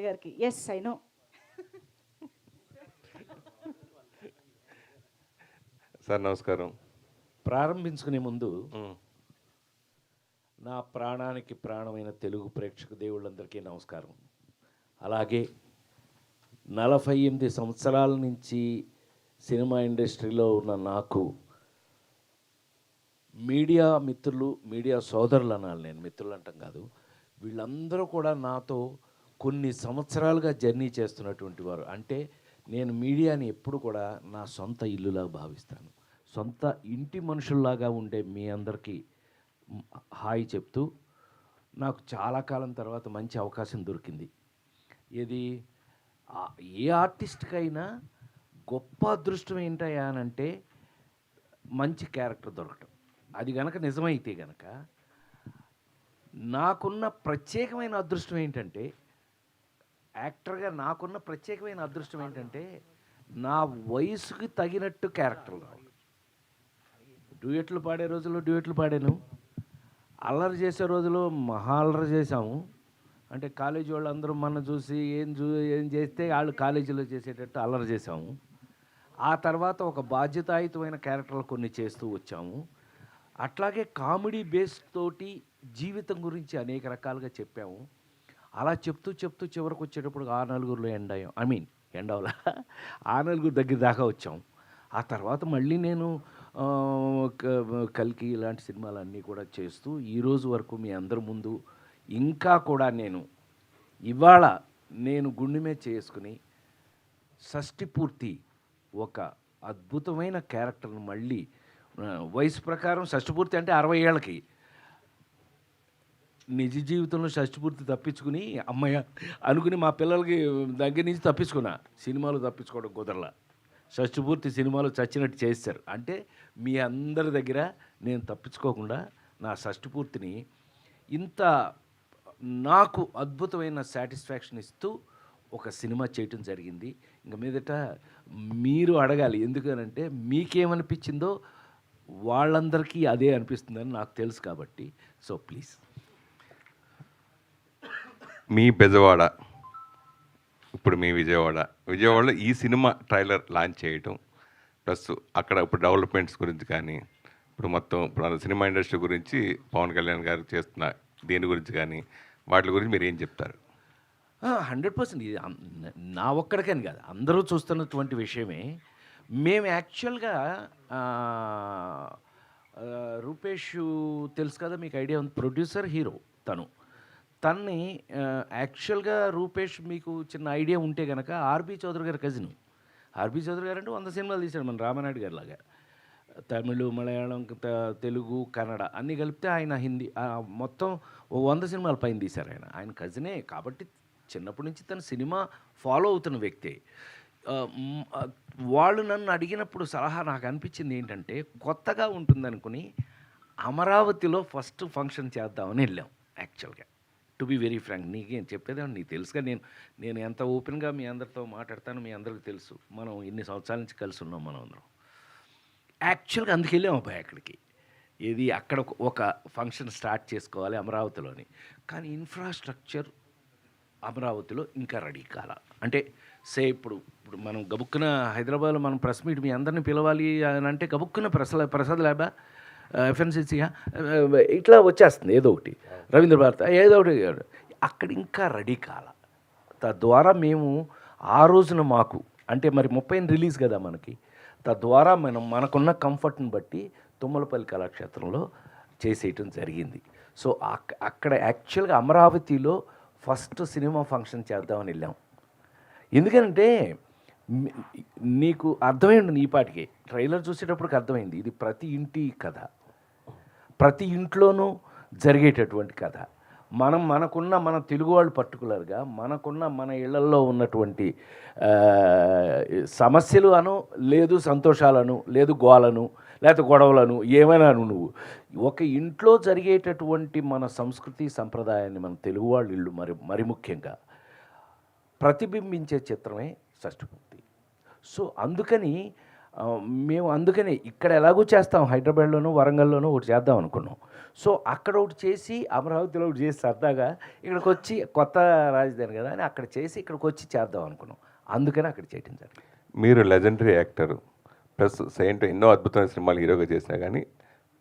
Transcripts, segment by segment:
గారికి. Yes I know. Sir నమస్కారం. ప్రారంభించుకునే ముందు నా ప్రాణానికి ప్రాణమైన తెలుగు ప్రేక్షక దేవుళ్ళందరికీ నమస్కారం. అలాగే 48 సంవత్సరాల నుంచి సినిమా ఇండస్ట్రీలో ఉన్న నాకు మీడియా మిత్రులు, మీడియా సోదరులు అనాలి, నేను మిత్రులు అంటాం కాదు, వీళ్ళందరూ కూడా నాతో కొన్ని సంవత్సరాలుగా జర్నీ చేస్తున్నటువంటి వారు. అంటే నేను మీడియాని ఎప్పుడు కూడా నా సొంత ఇల్లులా భావిస్తాను. సొంత ఇంటి మనుషుల్లాగా ఉండే మీ అందరికీ హాయ్ చెప్తూ, నాకు చాలా కాలం తర్వాత మంచి అవకాశం దొరికింది. ఇది ఏ ఆర్టిస్ట్కైనా గొప్ప అదృష్టం ఏంటయ్యా అని అంటే మంచి క్యారెక్టర్ దొరకటం. అది గనక నిజమైతే గనక నాకున్న ప్రత్యేకమైన అదృష్టం ఏంటంటే, యాక్టర్గా నాకున్న ప్రత్యేకమైన అదృష్టం ఏంటంటే నా వయసుకి తగినట్టు క్యారెక్టర్లు రావడం. డ్యూయెట్లు పాడే రోజుల్లో డ్యూయెట్లు పాడాను, అల్లరి చేసే రోజులో మహా అల్లరి చేసాము. అంటే కాలేజీ వాళ్ళు అందరూ మన చూసి ఏం చేస్తే వాళ్ళు కాలేజీలో చేసేటట్టు అల్లరి చేసాము. ఆ తర్వాత ఒక బాధ్యతాయుతమైన క్యారెక్టర్లు కొన్ని చేస్తూ వచ్చాము. అట్లాగే కామెడీ బేస్ తోటి జీవితం గురించి అనేక రకాలుగా చెప్పాము. అలా చెప్తూ చివరికి వచ్చేటప్పుడు ఆ నలుగురిలో ఎండవల ఆ నలుగురు దగ్గర దాకా వచ్చాం. ఆ తర్వాత మళ్ళీ నేను కల్కి ఇలాంటి సినిమాలన్నీ కూడా చేస్తూ ఈరోజు వరకు మీ అందరి ముందు ఇంకా కూడా ఇవాళ నేను గుండె మీద చేసుకుని షష్టి పూర్తి ఒక అద్భుతమైన క్యారెక్టర్ను మళ్ళీ వయసు ప్రకారం షష్టి పూర్తి అంటే 60 ఏళ్ళకి నిజ జీవితంలో షష్టిపూర్తి తప్పించుకుని అమ్మయ్య అనుకుని మా పిల్లలకి దగ్గర నుంచి తప్పించుకున్నా. సినిమాలు తప్పించుకోవడం కుదరలా. షష్టిపూర్తి సినిమాలు చచ్చినట్టు చేస్తారు. అంటే మీ అందరి దగ్గర నేను తప్పించుకోకుండా నా షష్టిపూర్తిని ఇంత నాకు అద్భుతమైన సాటిస్ఫాక్షన్ ఇస్తూ ఒక సినిమా చేయటం జరిగింది. ఇంక మీదట మీరు అడగాలి, ఎందుకనంటే మీకేమనిపించిందో వాళ్ళందరికీ అదే అనిపిస్తుందని నాకు తెలుసు కాబట్టి. So please. మీ బెజవాడ, ఇప్పుడు మీ విజయవాడలో ఈ సినిమా ట్రైలర్ లాంచ్ చేయటం, ప్లస్ అక్కడ ఇప్పుడు డెవలప్మెంట్స్ గురించి కానీ, ఇప్పుడు సినిమా ఇండస్ట్రీ గురించి పవన్ కళ్యాణ్ గారు చేస్తున్న దేని గురించి కానీ, వాటి గురించి మీరు ఏం చెప్తారు? 100% ఇది నా ఒక్కడికని కాదు, అందరూ చూస్తున్నటువంటి విషయమే. మేము యాక్చువల్గా రూపేష్ తెలుసు కదా మీకు, ఐడియా ఉంది, ప్రొడ్యూసర్ హీరో తన్ని యాక్చువల్గా రూపేష్ మీకు చిన్న ఐడియా ఉంటే కనుక ఆర్బీ చౌదరి గారి కజిన్. ఆర్బీ చౌదరి గారు అంటే 100 సినిమాలు తీశాడు మన రామానాయుడు గారి లాగా. తమిళ్, మలయాళం, తెలుగు, కన్నడ అన్నీ కలిపితే ఆయన హిందీ మొత్తం 100 సినిమాల పైన తీశారు. ఆయన కజినే కాబట్టి చిన్నప్పటి నుంచి తను సినిమా ఫాలో అవుతున్న వ్యక్తే. వాళ్ళు నన్ను అడిగినప్పుడు సలహా నాకు అనిపించింది ఏంటంటే, కొత్తగా ఉంటుందనుకుని అమరావతిలో ఫస్ట్ ఫంక్షన్ చేద్దామని వెళ్ళాం. యాక్చువల్గా టు బి వెరీ ఫ్రాంక్, నీకేం చెప్పేదాన్ని నీకు తెలుసుగా, నేను ఎంత ఓపెన్గా మీ అందరితో మాట్లాడతాను, మీ అందరికీ తెలుసు. మనం ఇన్ని సంవత్సరాల నుంచి కలిసి ఉన్నాం మనం అందరం. యాక్చువల్గా అందుకు వెళ్ళాం అబ్బాయి అక్కడికి. ఇది అక్కడ ఒక ఫంక్షన్ స్టార్ట్ చేసుకోవాలి అమరావతిలోని. కానీ ఇన్ఫ్రాస్ట్రక్చర్ అమరావతిలో ఇంకా రెడీ కాల. అంటే ఇప్పుడు మనం గబుక్కున హైదరాబాద్లో మనం ప్రెస్ మీట్ మీ అందరిని పిలవాలి అని అంటే గబుక్కున ప్రసాద్ ల్యాబా, ఎఫ్ఎన్సీసీయా ఇట్లా వచ్చేస్తుంది ఏదో ఒకటి, రవీంద్ర భారత ఏదో ఒకటి. అక్కడ ఇంకా రెడీ కాల. తద్వారా మేము ఆ రోజున మాకు అంటే మరి 30 రిలీజ్ కదా మనకి, తద్వారా మనకున్న కంఫర్ట్ని బట్టి తుమ్మలపల్లి కళాక్షేత్రంలో చేసేయటం జరిగింది. సో అక్కడ యాక్చువల్గా అమరావతిలో ఫస్ట్ సినిమా ఫంక్షన్ చేద్దామని వెళ్ళాం. ఎందుకంటే నీకు అర్థమై ఉండదు, ఈ పాటికి ట్రైలర్ చూసేటప్పటికి అర్థమైంది, ఇది ప్రతి ఇంటి కథ, ప్రతి ఇంట్లోనూ జరిగేటటువంటి కథ. మనకున్న మన తెలుగు వాళ్ళు పర్టికులర్గా మనకున్న మన ఇళ్లల్లో ఉన్నటువంటి సమస్యలు లేదు సంతోషాలను, లేదు గోలను, లేకపోతే గొడవలను, ఏమైనా నువ్వు ఒక ఇంట్లో జరిగేటటువంటి మన సంస్కృతి సంప్రదాయాన్ని మన తెలుగు వాళ్ళ ఇళ్ళు మరి ముఖ్యంగా ప్రతిబింబించే చిత్రమే షష్టిపూర్తి. సో అందుకని మేము అందుకనే ఇక్కడ ఎలాగో చేస్తాం, హైదరాబాద్లోనూ వరంగల్లోనూ ఒకటి చేద్దాం అనుకున్నాం. సో అక్కడ ఒకటి చేసి అమరావతిలో ఒకటి చేసి సరదాగా ఇక్కడికి వచ్చి కొత్త రాజధాని కదా అని అక్కడ చేసి ఇక్కడికి వచ్చి చేద్దాం అనుకున్నాం. అందుకని అక్కడ చేయటం జరిగింది. మీరు లెజెండరీ యాక్టర్ ప్లస్ సెయింట్ ఎన్నో అద్భుతమైన సినిమాలు హీరోగా చేసినా కానీ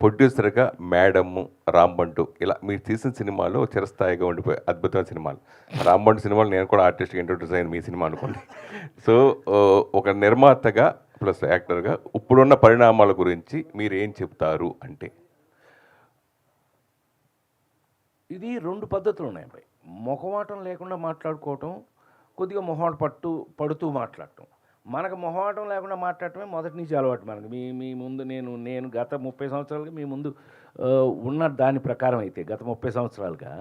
ప్రొడ్యూసర్గా మేడము, రాంబంటు ఇలా మీరు తీసిన సినిమాలో చిరస్థాయిగా ఉండిపోయే అద్భుతమైన సినిమాలు. రాంబంటు సినిమాలు నేను కూడా ఆర్టిస్ట్గా ఇంట్రొడ్యూస్ అయిన మీ సినిమా అనుకోండి. సో ఒక నిర్మాతగా ప్లస్ యాక్టర్గా ఇప్పుడున్న పరిణామాల గురించి మీరు ఏం చెప్తారు అంటే? ఇది 2 పద్ధతులు ఉన్నాయి అబ్బాయి. మొహమాటం లేకుండా మాట్లాడుకోవటం, కొద్దిగా పడుతూ మాట్లాడటం. మనకు మొహమాటం లేకుండా మాట్లాడటమే మొదటి నుంచి అలవాటు మనకు. మీ మీ ముందు నేను గత 30 సంవత్సరాలుగా మీ ముందు ఉన్న దాని ప్రకారం అయితే గత 30 సంవత్సరాలుగా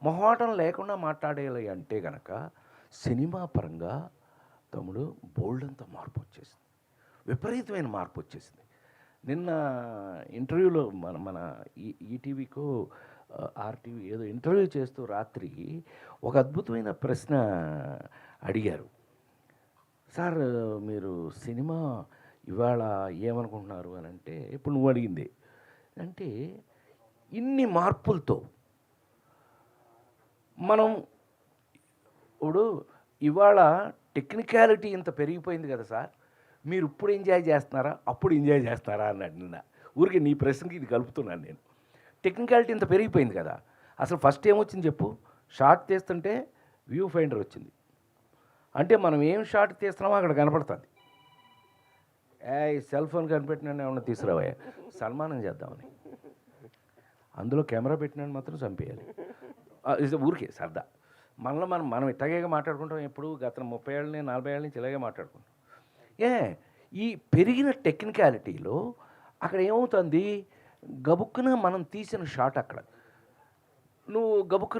మొహమాటం లేకుండా మాట్లాడేయాలి అంటే గనక సినిమా పరంగా తమ్ముడు బోల్డంత మార్పు వచ్చేసింది, విపరీతమైన మార్పు వచ్చేసింది. నిన్న ఇంటర్వ్యూలో మన ఈటీవీకో ఆర్టీవీ ఏదో ఇంటర్వ్యూ చేస్తూ రాత్రి ఒక అద్భుతమైన ప్రశ్న అడిగారు. సార్ మీరు సినిమా ఇవాళ ఏమనుకుంటున్నారు అని అంటే, ఇప్పుడు నువ్వు అడిగింది అంటే ఇన్ని మార్పులతో మనం ఇప్పుడు ఇవాళ టెక్నికాలిటీ ఇంత పెరిగిపోయింది కదా సార్, మీరు ఇప్పుడు ఎంజాయ్ చేస్తున్నారా అప్పుడు ఎంజాయ్ చేస్తారా అన్నాడు నిన్న. ఊరికి నీ ప్రశ్నకి ఇది కలుపుతున్నాను నేను. టెక్నికాలిటీ ఇంత పెరిగిపోయింది కదా, అసలు ఫస్ట్ ఏమొచ్చింది చెప్పు? షార్ట్ తీస్తుంటే వ్యూ ఫైండర్ వచ్చింది అంటే మనం ఏం షార్ట్ తీస్తున్నామో అక్కడ కనపడుతుంది. సెల్ ఫోన్ కనిపెట్టినా ఏమన్నా తీసుకురావా సన్మానం చేద్దామని, అందులో కెమెరా పెట్టినాన్ని మాత్రం చంపేయాలి. ఊరికే సరదా. మనం ఇట్లాగే మాట్లాడుకుంటాం. ఎప్పుడు గత 30 ఏళ్ళని 40 ఏళ్ళ నుంచి ఇలాగే మాట్లాడుకుంటాం. ఈ పెరిగిన టెక్నికాలిటీలో అక్కడ ఏమవుతుంది, గబుక్కున మనం తీసిన షాట్ అక్కడ నువ్వు గబుక్కు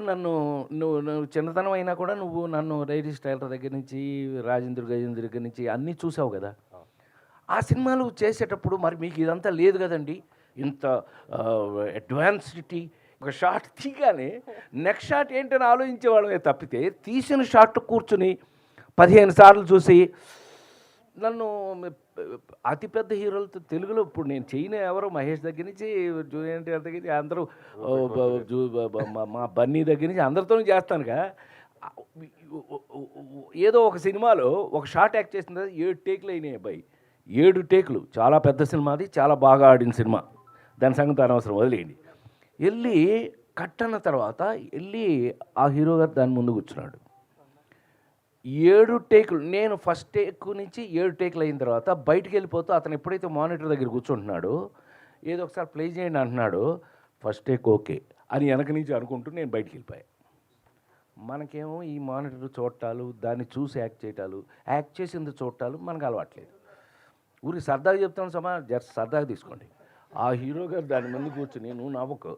నువ్వు చిన్నతనం అయినా కూడా నువ్వు నన్ను రైరీ స్టైలర్ దగ్గర నుంచి రాజేంద్ర గజేంద్ర దగ్గర నుంచి అన్నీ చూసావు కదా. ఆ సినిమాలు చేసేటప్పుడు మరి మీకు ఇదంతా లేదు కదండి, ఇంత అడ్వాన్సిటీ. ఒక షాట్ తీగానే నెక్స్ట్ షాట్ ఏంటని ఆలోచించేవాళ్ళమే తప్పితే తీసిన షాట్ కూర్చుని 15 సార్లు చూసి నన్ను అతిపెద్ద హీరోలతో తెలుగులో ఇప్పుడు నేను చేయను ఎవరో మహేష్ దగ్గర నుంచి జూనియర్ ఎన్టీఆర్ దగ్గర నుంచి అందరూ మా బన్నీ దగ్గర నుంచి అందరితో చేస్తానుగా. ఏదో ఒక సినిమాలో ఒక షాట్ యాక్ట్ చేసిన తర్వాత 7 టేకులు అయినాయి అబ్బాయి. 7 టేకులు. చాలా పెద్ద సినిమా, అది చాలా బాగా ఆడిన సినిమా, దాని సంగతి అనవసరం వదిలేయండి. వెళ్ళి కట్ అన్న తర్వాత వెళ్ళి ఆ హీరో గారు దాని ముందు కూర్చున్నాడు. 7 టేకులు. నేను ఫస్ట్ టేక్ నుంచి 7 టేకులు అయిన తర్వాత బయటికి వెళ్ళిపోతూ అతను ఎప్పుడైతే మానిటర్ దగ్గర కూర్చుంటున్నాడో ఏదో ఒకసారి ప్లే చేయండి అంటున్నాడు, ఫస్ట్ టేక్ ఓకే అని వెనక నుంచి అనుకుంటూ నేను బయటికి వెళ్ళిపోయాను. మనకేమో ఈ మానిటర్ చూడటాలు, దాన్ని చూసి యాక్ట్ చేసింది చూడటాలు మనకు అలవాట్లేదు. ఊరికి సరదాగా చెప్తాను జస్ట్ సరదాగా తీసుకోండి. ఆ హీరో గారు దాని ముందు కూర్చుని నువ్వు నవ్వుకో,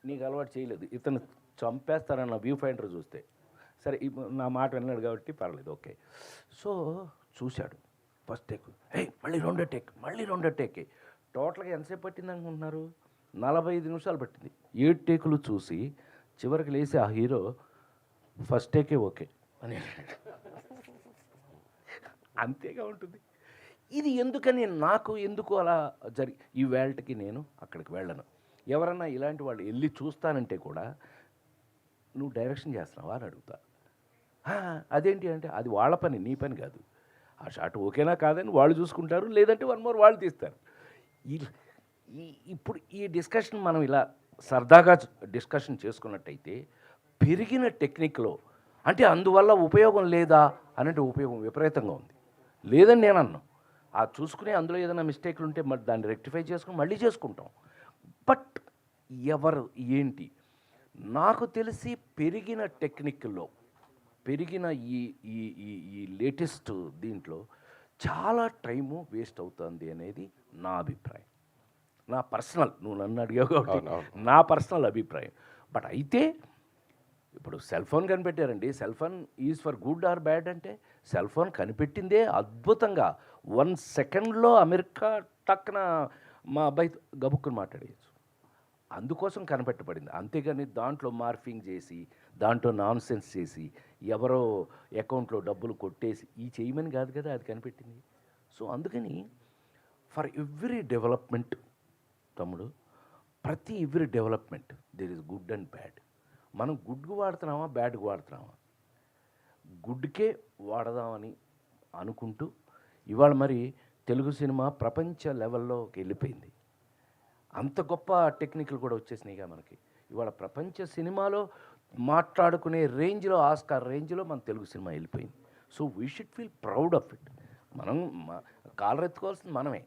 నీకు అలవాటు చేయలేదు, ఇతను చంపేస్తారన్న వ్యూ ఫైండర్ చూస్తే. సరే నా మాట విన్నాడు కాబట్టి పర్లేదు, ఓకే. సో చూశాడు ఫస్ట్ టేక్, మళ్ళీ రెండో టేక్. టోటల్గా ఎంతసేపు పట్టింది అనుకుంటున్నారు? 45 నిమిషాలు పట్టింది. 7 టేకులు చూసి చివరికి లేచి ఆ హీరో ఫస్ట్ టేకే ఓకే అని అంతేగా ఉంటుంది. ఇది ఎందుకు అలా ఈ వేల్ట్కి నేను అక్కడికి వెళ్ళను. ఎవరన్నా ఇలాంటి వాళ్ళు వెళ్ళి చూస్తానంటే కూడా నువ్వు డైరెక్షన్ చేస్తున్నావా అని అడుగుతా. అదేంటి అంటే అది వాళ్ళ పని, నీ పని కాదు. ఆ షాట్ ఓకేనా కాదని వాళ్ళు చూసుకుంటారు, లేదంటే 1 మోర్ వాళ్ళు తీస్తారు. ఇప్పుడు ఈ డిస్కషన్ మనం ఇలా సరదాగా డిస్కషన్ చేసుకున్నట్టయితే పెరిగిన టెక్నిక్లో అంటే అందువల్ల ఉపయోగం లేదా అనంటే ఉపయోగం విపరీతంగా ఉంది. లేదని నేను అన్నాను. ఆ చూసుకుని అందులో ఏదైనా మిస్టేక్లు ఉంటే మరి దాన్ని రెక్టిఫై చేసుకుని మళ్ళీ చేసుకుంటాం. బట్ ఎవరు ఏంటి నాకు తెలిసి పెరిగిన టెక్నిక్లో పెరిగిన ఈ లేటెస్ట్ దీంట్లో చాలా టైము వేస్ట్ అవుతుంది అనేది నా అభిప్రాయం. నా పర్సనల్, నువ్వు నన్ను అడిగావు కాబట్టి నా పర్సనల్ అభిప్రాయం. బట్ అయితే ఇప్పుడు సెల్ ఫోన్ కనిపెట్టారండి, cell phone is for good or bad అంటే సెల్ ఫోన్ కనిపెట్టిందే అద్భుతంగా 1 సెకండ్లో అమెరికా టక్కున మా అబ్బాయి గబుక్కుని మాట్లాడేయచ్చు. అందుకోసం కనిపెట్టబడింది. అంతేగాని దాంట్లో మార్ఫింగ్ చేసి దాంట్లో నాన్ సెన్స్ చేసి ఎవరో అకౌంట్లో డబ్బులు కొట్టేసి ఈ చేయమని కాదు కదా అది కనిపెట్టింది. సో అందుకని ఫర్ ఎవ్రీ డెవలప్మెంట్ తమ్ముడు, ప్రతి every development there is good and bad. మనం గుడ్కు వాడుతున్నామా బ్యాడ్కి వాడుతున్నామా? గుడ్కే వాడదామని అనుకుంటూ ఇవాళ మరి తెలుగు సినిమా ప్రపంచ లెవెల్లోకి వెళ్ళిపోయింది. అంత గొప్ప టెక్నిక్లు కూడా వచ్చేసినాయిగా మనకి. ఇవాళ ప్రపంచ సినిమాలో మాట్లాడుకునే రేంజ్లో, ఆస్కార్ రేంజ్లో మన తెలుగు సినిమా వెళ్ళిపోయింది. So we should feel proud of it. మనం కాలరెత్తుకోవాల్సింది మనమే.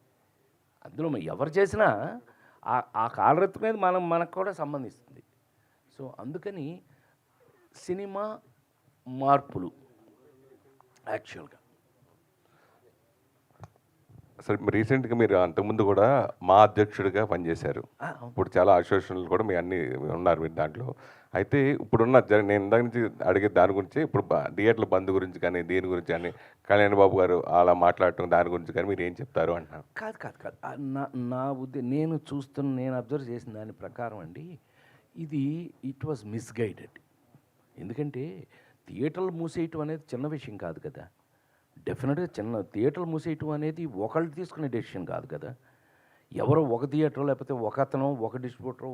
అందులో ఎవరు చేసినా ఆ కాలరెత్తుకునేది మనకు కూడా సంబంధిస్తుంది. సో అందుకని సినిమా మార్పులు యాక్చువల్గా. అసలు రీసెంట్గా మీరు అంతకుముందు కూడా మా అధ్యక్షుడిగా పనిచేశారు. ఇప్పుడు చాలా అసోసియేషన్లు కూడా మీ అన్ని ఉన్నారు మీరు దాంట్లో. అయితే ఇప్పుడున్న నేను ఇందాక నుంచి అడిగే దాని గురించి, ఇప్పుడు థియేటర్ల బంద్ గురించి కానీ దీని గురించి కానీ కళ్యాణ్ బాబు గారు అలా మాట్లాడటం దాని గురించి కానీ మీరు ఏం చెప్తారు అంటున్నారు? కాదు నా నేను అబ్జర్వ్ చేసిన దాని ప్రకారం అండి, ఇట్ వాజ్ మిస్గైడెడ్. ఎందుకంటే థియేటర్లు మూసేయటం అనేది చిన్న విషయం కాదు కదా. డెఫినెట్గా థియేటర్లు మూసేయటం అనేది ఒకళ్ళు తీసుకునే డెసిషన్ కాదు కదా. ఎవరో ఒక థియేటర్ లేకపోతే ఒక అతను ఒక డిస్ట్రిబ్యూటర్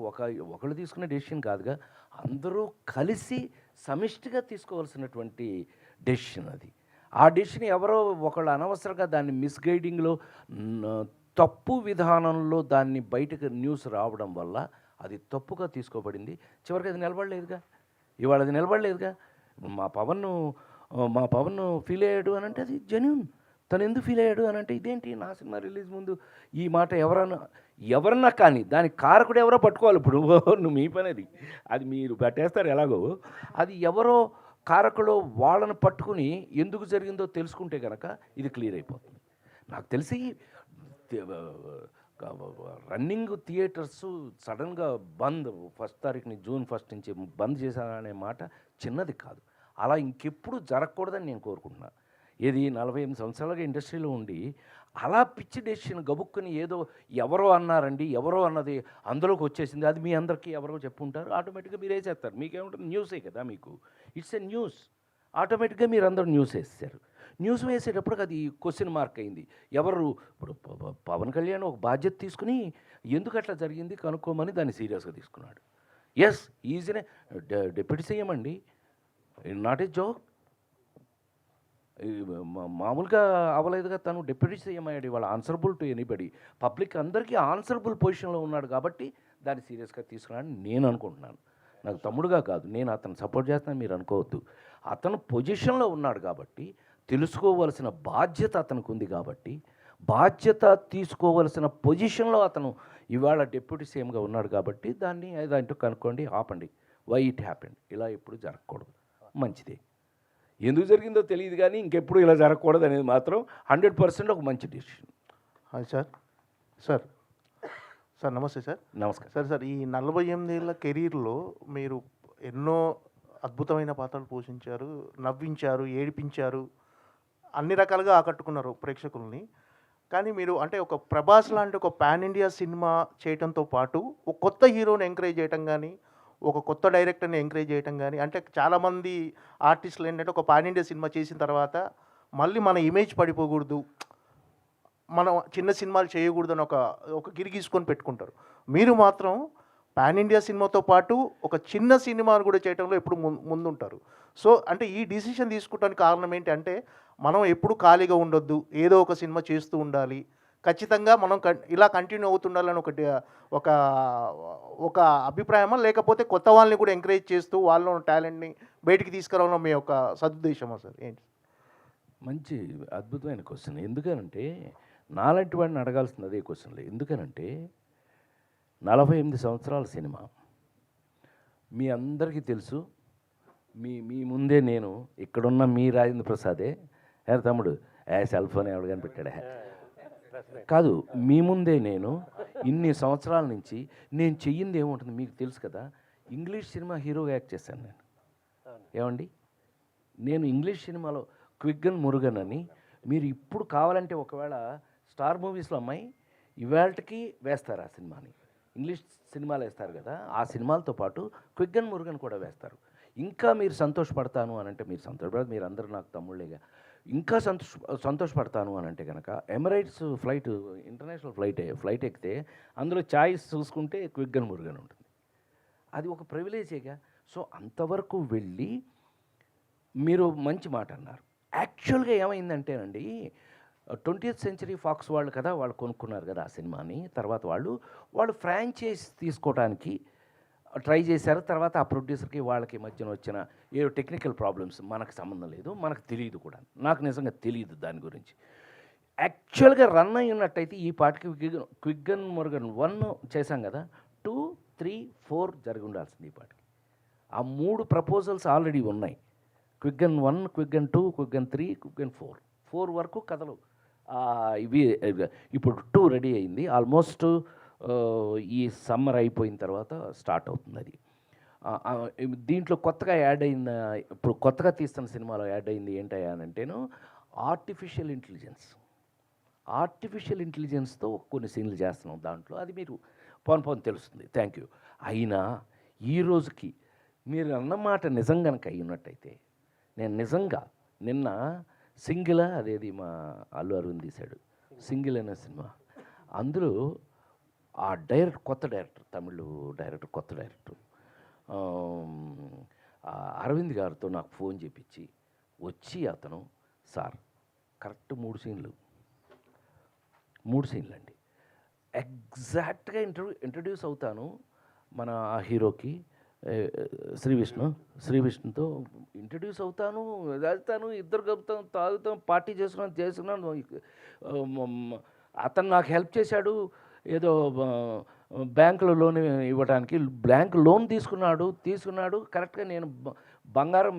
ఒకళ్ళు తీసుకునే డెసిషన్ కాదుగా. అందరూ కలిసి సమిష్టిగా తీసుకోవాల్సినటువంటి డెసిషన్ అది. ఆ డెసిషన్ ఎవరో ఒకళ్ళు అనవసరంగా దాన్ని మిస్గైడింగ్లో, తప్పు విధానంలో దాన్ని బయటకు న్యూస్ రావడం వల్ల అది తప్పుగా తీసుకోబడింది. చివరికి అది నిలబడలేదుగా. ఇవాళ అది నిలబడలేదుగా. మా పవన్ ఫీల్ అయ్యాడు అని అంటే అది జెన్యూన్. తను ఎందుకు ఫీల్ అయ్యాడు అని అంటే, ఇదేంటి నా సినిమా రిలీజ్ ముందు ఈ మాట ఎవరన్నా కానీ దానికి కారకుడు ఎవరో పట్టుకోవాలి. ఇప్పుడు నువ్వు మీ పని అది మీరు పెట్టేస్తారు ఎలాగో. అది ఎవరో కారకుడు వాళ్ళని పట్టుకుని ఎందుకు జరిగిందో తెలుసుకుంటే కనుక ఇది క్లియర్ అయిపోతుంది. నాకు తెలిసి రన్నింగ్ థియేటర్స్ సడన్గా బంద్ 1 తారీఖుని జూన్ 1 నుంచి బంద్ చేశారనే మాట చిన్నది కాదు. అలా ఇంకెప్పుడు జరగకూడదని నేను కోరుకుంటున్నాను. ఏది 48 సంవత్సరాలుగా ఇండస్ట్రీలో ఉండి అలా పిచ్చి డెసిషన్ గబుక్కుని ఏదో ఎవరో అన్నారండి, ఎవరో అన్నది అందులోకి వచ్చేసింది, అది మీ అందరికీ ఎవరో చెప్పుంటారు, ఆటోమేటిక్గా మీరు వేసేస్తారు. మీకేముంటుంది, న్యూసే కదా మీకు. It's a news. ఆటోమేటిక్గా మీరు అందరూ న్యూస్ వేసేసారు. న్యూస్ వేసేటప్పుడు అది క్వశ్చన్ మార్క్ అయింది. ఇప్పుడు పవన్ కళ్యాణ్ ఒక బాధ్యత తీసుకుని ఎందుకు అట్లా జరిగింది కనుక్కోమని దాన్ని సీరియస్గా తీసుకున్నాడు. ఎస్, ఈజీనే డిప్యూటీ సీఎం అండి, నాట్ ఏ జోక్. మామూలుగా అవ్వలేదుగా. తను డిప్యూటీ సీఎం అయ్యాడు. ఇవాళ ఆన్సరబుల్ టు ఎనీబడి. పబ్లిక్ అందరికీ ఆన్సరబుల్ పొజిషన్లో ఉన్నాడు కాబట్టి దాన్ని సీరియస్గా తీసుకున్నాడని నేను అనుకుంటున్నాను. నాకు తమ్ముడుగా కాదు, నేను అతను సపోర్ట్ చేస్తాను మీరు అనుకోవద్దు. అతను పొజిషన్లో ఉన్నాడు కాబట్టి, తెలుసుకోవలసిన బాధ్యత అతనికి ఉంది కాబట్టి, బాధ్యత తీసుకోవలసిన పొజిషన్లో అతను ఇవాళ డిప్యూటీ సీఎంగా ఉన్నాడు కాబట్టి దాన్ని ఏదంటూ కనుక్కోండి, ఆపండి. Why it happened. ఇలా ఎప్పుడు జరగకూడదు. మంచిదే. ఎందుకు జరిగిందో తెలియదు కానీ ఇంకెప్పుడు ఇలా జరగకూడదు అనేది మాత్రం 100% ఒక మంచి డిసిషన్. హాయ్ సార్ నమస్తే సార్. నమస్కారం సార్ ఈ 48 ఏళ్ళ కెరీర్లో మీరు ఎన్నో అద్భుతమైన పాత్రలు పోషించారు, నవ్వించారు, ఏడిపించారు, అన్ని రకాలుగా ఆకట్టుకున్నారు ప్రేక్షకుల్ని. కానీ మీరు అంటే ఒక ప్రభాస్ లాంటి ఒక పాన్ ఇండియా సినిమా చేయడంతో పాటు ఒక కొత్త హీరోని ఎంకరేజ్ చేయటం కానీ, ఒక కొత్త డైరెక్టర్ని ఎంకరేజ్ చేయటం కానీ, అంటే చాలామంది ఆర్టిస్టులు ఏంటంటే ఒక పాన్ ఇండియా సినిమా చేసిన తర్వాత మళ్ళీ మన ఇమేజ్ పడిపోకూడదు, మనం చిన్న సినిమాలు చేయకూడదు అని ఒక గిరి గీసుకొని పెట్టుకుంటారు. మీరు మాత్రం పాన్ ఇండియా సినిమాతో పాటు ఒక చిన్న సినిమాను కూడా చేయడంలో ఎప్పుడు ముందుంటారు. సో అంటే ఈ డిసిషన్ తీసుకోవడానికి కారణం ఏంటి అంటే, మనం ఎప్పుడు ఖాళీగా ఉండొద్దు, ఏదో ఒక సినిమా చేస్తూ ఉండాలి, ఖచ్చితంగా మనం ఇలా కంటిన్యూ అవుతుండాలని ఒక అభిప్రాయమా, లేకపోతే కొత్త వాళ్ళని కూడా ఎంకరేజ్ చేస్తూ వాళ్ళ టాలెంట్ని బయటికి తీసుకురావడం మీ యొక్క సదుద్దేశమా సార్? ఏంటి? మంచి అద్భుతమైన క్వశ్చన్. ఎందుకనంటే నాలాంటి వాడిని అడగాల్సింది అదే క్వశ్చన్లు. ఎందుకనంటే 48 సంవత్సరాల సినిమా మీ అందరికీ తెలుసు. మీ ముందే నేను ఇక్కడున్న మీ రాజేంద్ర ప్రసాదే తమ్ముడు సెల్ ఫోన్ ఎవడు కనిపెట్టాడే కాదు, మీ ముందే నేను ఇన్ని సంవత్సరాల నుంచి నేను చెయ్యింది ఏముంటుంది మీకు తెలుసు కదా. ఇంగ్లీష్ సినిమా హీరోగా యాక్ట్ చేశాను నేను. ఏమండి, నేను ఇంగ్లీష్ సినిమాలో క్విగ్గన్ మురుగన్ అని, మీరు ఇప్పుడు కావాలంటే ఒకవేళ స్టార్ మూవీస్లో అమ్మాయి ఇవాళకి వేస్తారు ఆ సినిమాని. ఇంగ్లీష్ సినిమాలు వేస్తారు కదా, ఆ సినిమాలతో పాటు క్విగ్గన్ మురుగన్ కూడా వేస్తారు. ఇంకా మీరు సంతోషపడతాను అని అంటే, మీరు సంతోషపడదు, మీరు అందరూ నాకు తమ్ముళ్ళేగా. ఇంకా సంతోషపడతాను అని అంటే కనుక ఎమిరేట్స్ ఫ్లైట్, ఇంటర్నేషనల్ ఫ్లైట్ ఎక్కితే అందులో చాయిస్ చూసుకుంటే క్విగ్గన్ మురుగన్ ఉంటుంది. అది ఒక ప్రివిలేజేగా. సో అంతవరకు వెళ్ళి మీరు మంచి మాట అన్నారు. యాక్చువల్గా ఏమైందంటేనండి, 20th సెంచరీ ఫాక్స్ వాళ్ళు కదా, వాళ్ళు కొనుక్కున్నారు కదా ఆ సినిమాని. తర్వాత వాళ్ళు ఫ్రాంచైజ్ తీసుకోవడానికి ట్రై చేశారు. తర్వాత ఆ ప్రొడ్యూసర్కి వాళ్ళకి మధ్యన వచ్చిన ఏదో టెక్నికల్ ప్రాబ్లమ్స్, మనకు సంబంధం లేదు, మనకు తెలియదు కూడా. నాకు నిజంగా తెలియదు దాని గురించి. యాక్చువల్గా రన్ అయి ఉన్నట్టయితే ఈ పాటికి క్విగ్గన్ మురుగన్ 1 చేశాం కదా, 2, 3, 4 జరిగి ఉండాల్సింది ఈ పాటికి. ఆ 3 ప్రపోజల్స్ ఆల్రెడీ ఉన్నాయి. క్విగ్గన్ 1, క్విగ్గన్ 2, క్విగ్గన్ 3, క్విగ్గన్ 4 వరకు కథలు ఇవి. ఇప్పుడు 2 రెడీ అయింది. ఆల్మోస్ట్ ఈ సమ్మర్ అయిపోయిన తర్వాత స్టార్ట్ అవుతుంది అది. దీంట్లో కొత్తగా యాడ్ అయింది, ఇప్పుడు కొత్తగా తీస్తున్న సినిమాలో యాడ్ అయింది ఏంటయ్యా అని అంటేను, ఆర్టిఫిషియల్ ఇంటెలిజెన్స్తో కొన్ని సీన్లు చేస్తున్నాం దాంట్లో. అది మీరు పోను తెలుస్తుంది. Thank you. అయినా ఈ రోజుకి మీరు అన్నమాట నిజం కనుక అయినట్టయితే, నేను నిజంగా నిన్న సింగిల్, అదేది మా అల్లు అరవింద్ తీశాడు సింగిల్ అనే సినిమా, అందులో ఆ కొత్త డైరెక్టర్, తమిళ్ డైరెక్టర్, కొత్త డైరెక్టర్ అరవింద్ గారితో నాకు ఫోన్ చేపించి వచ్చి అతను, సార్ కరెక్ట్ 3 సీన్లు అండి, ఎగ్జాక్ట్గా ఇంట్రడ్యూస్ అవుతాను మన ఆ హీరోకి, శ్రీ విష్ణుతో ఇంట్రడ్యూస్ అవుతాను, వెళ్తాను, ఇద్దరు కలుపుతాం, తాగుతాం, పార్టీ చేసుకున్నాను. అతను నాకు హెల్ప్ చేశాడు, ఏదో బ్యాంకులో లోన్ ఇవ్వడానికి. బ్యాంక్ లోన్ తీసుకున్నాడు కరెక్ట్గా. నేను బంగారం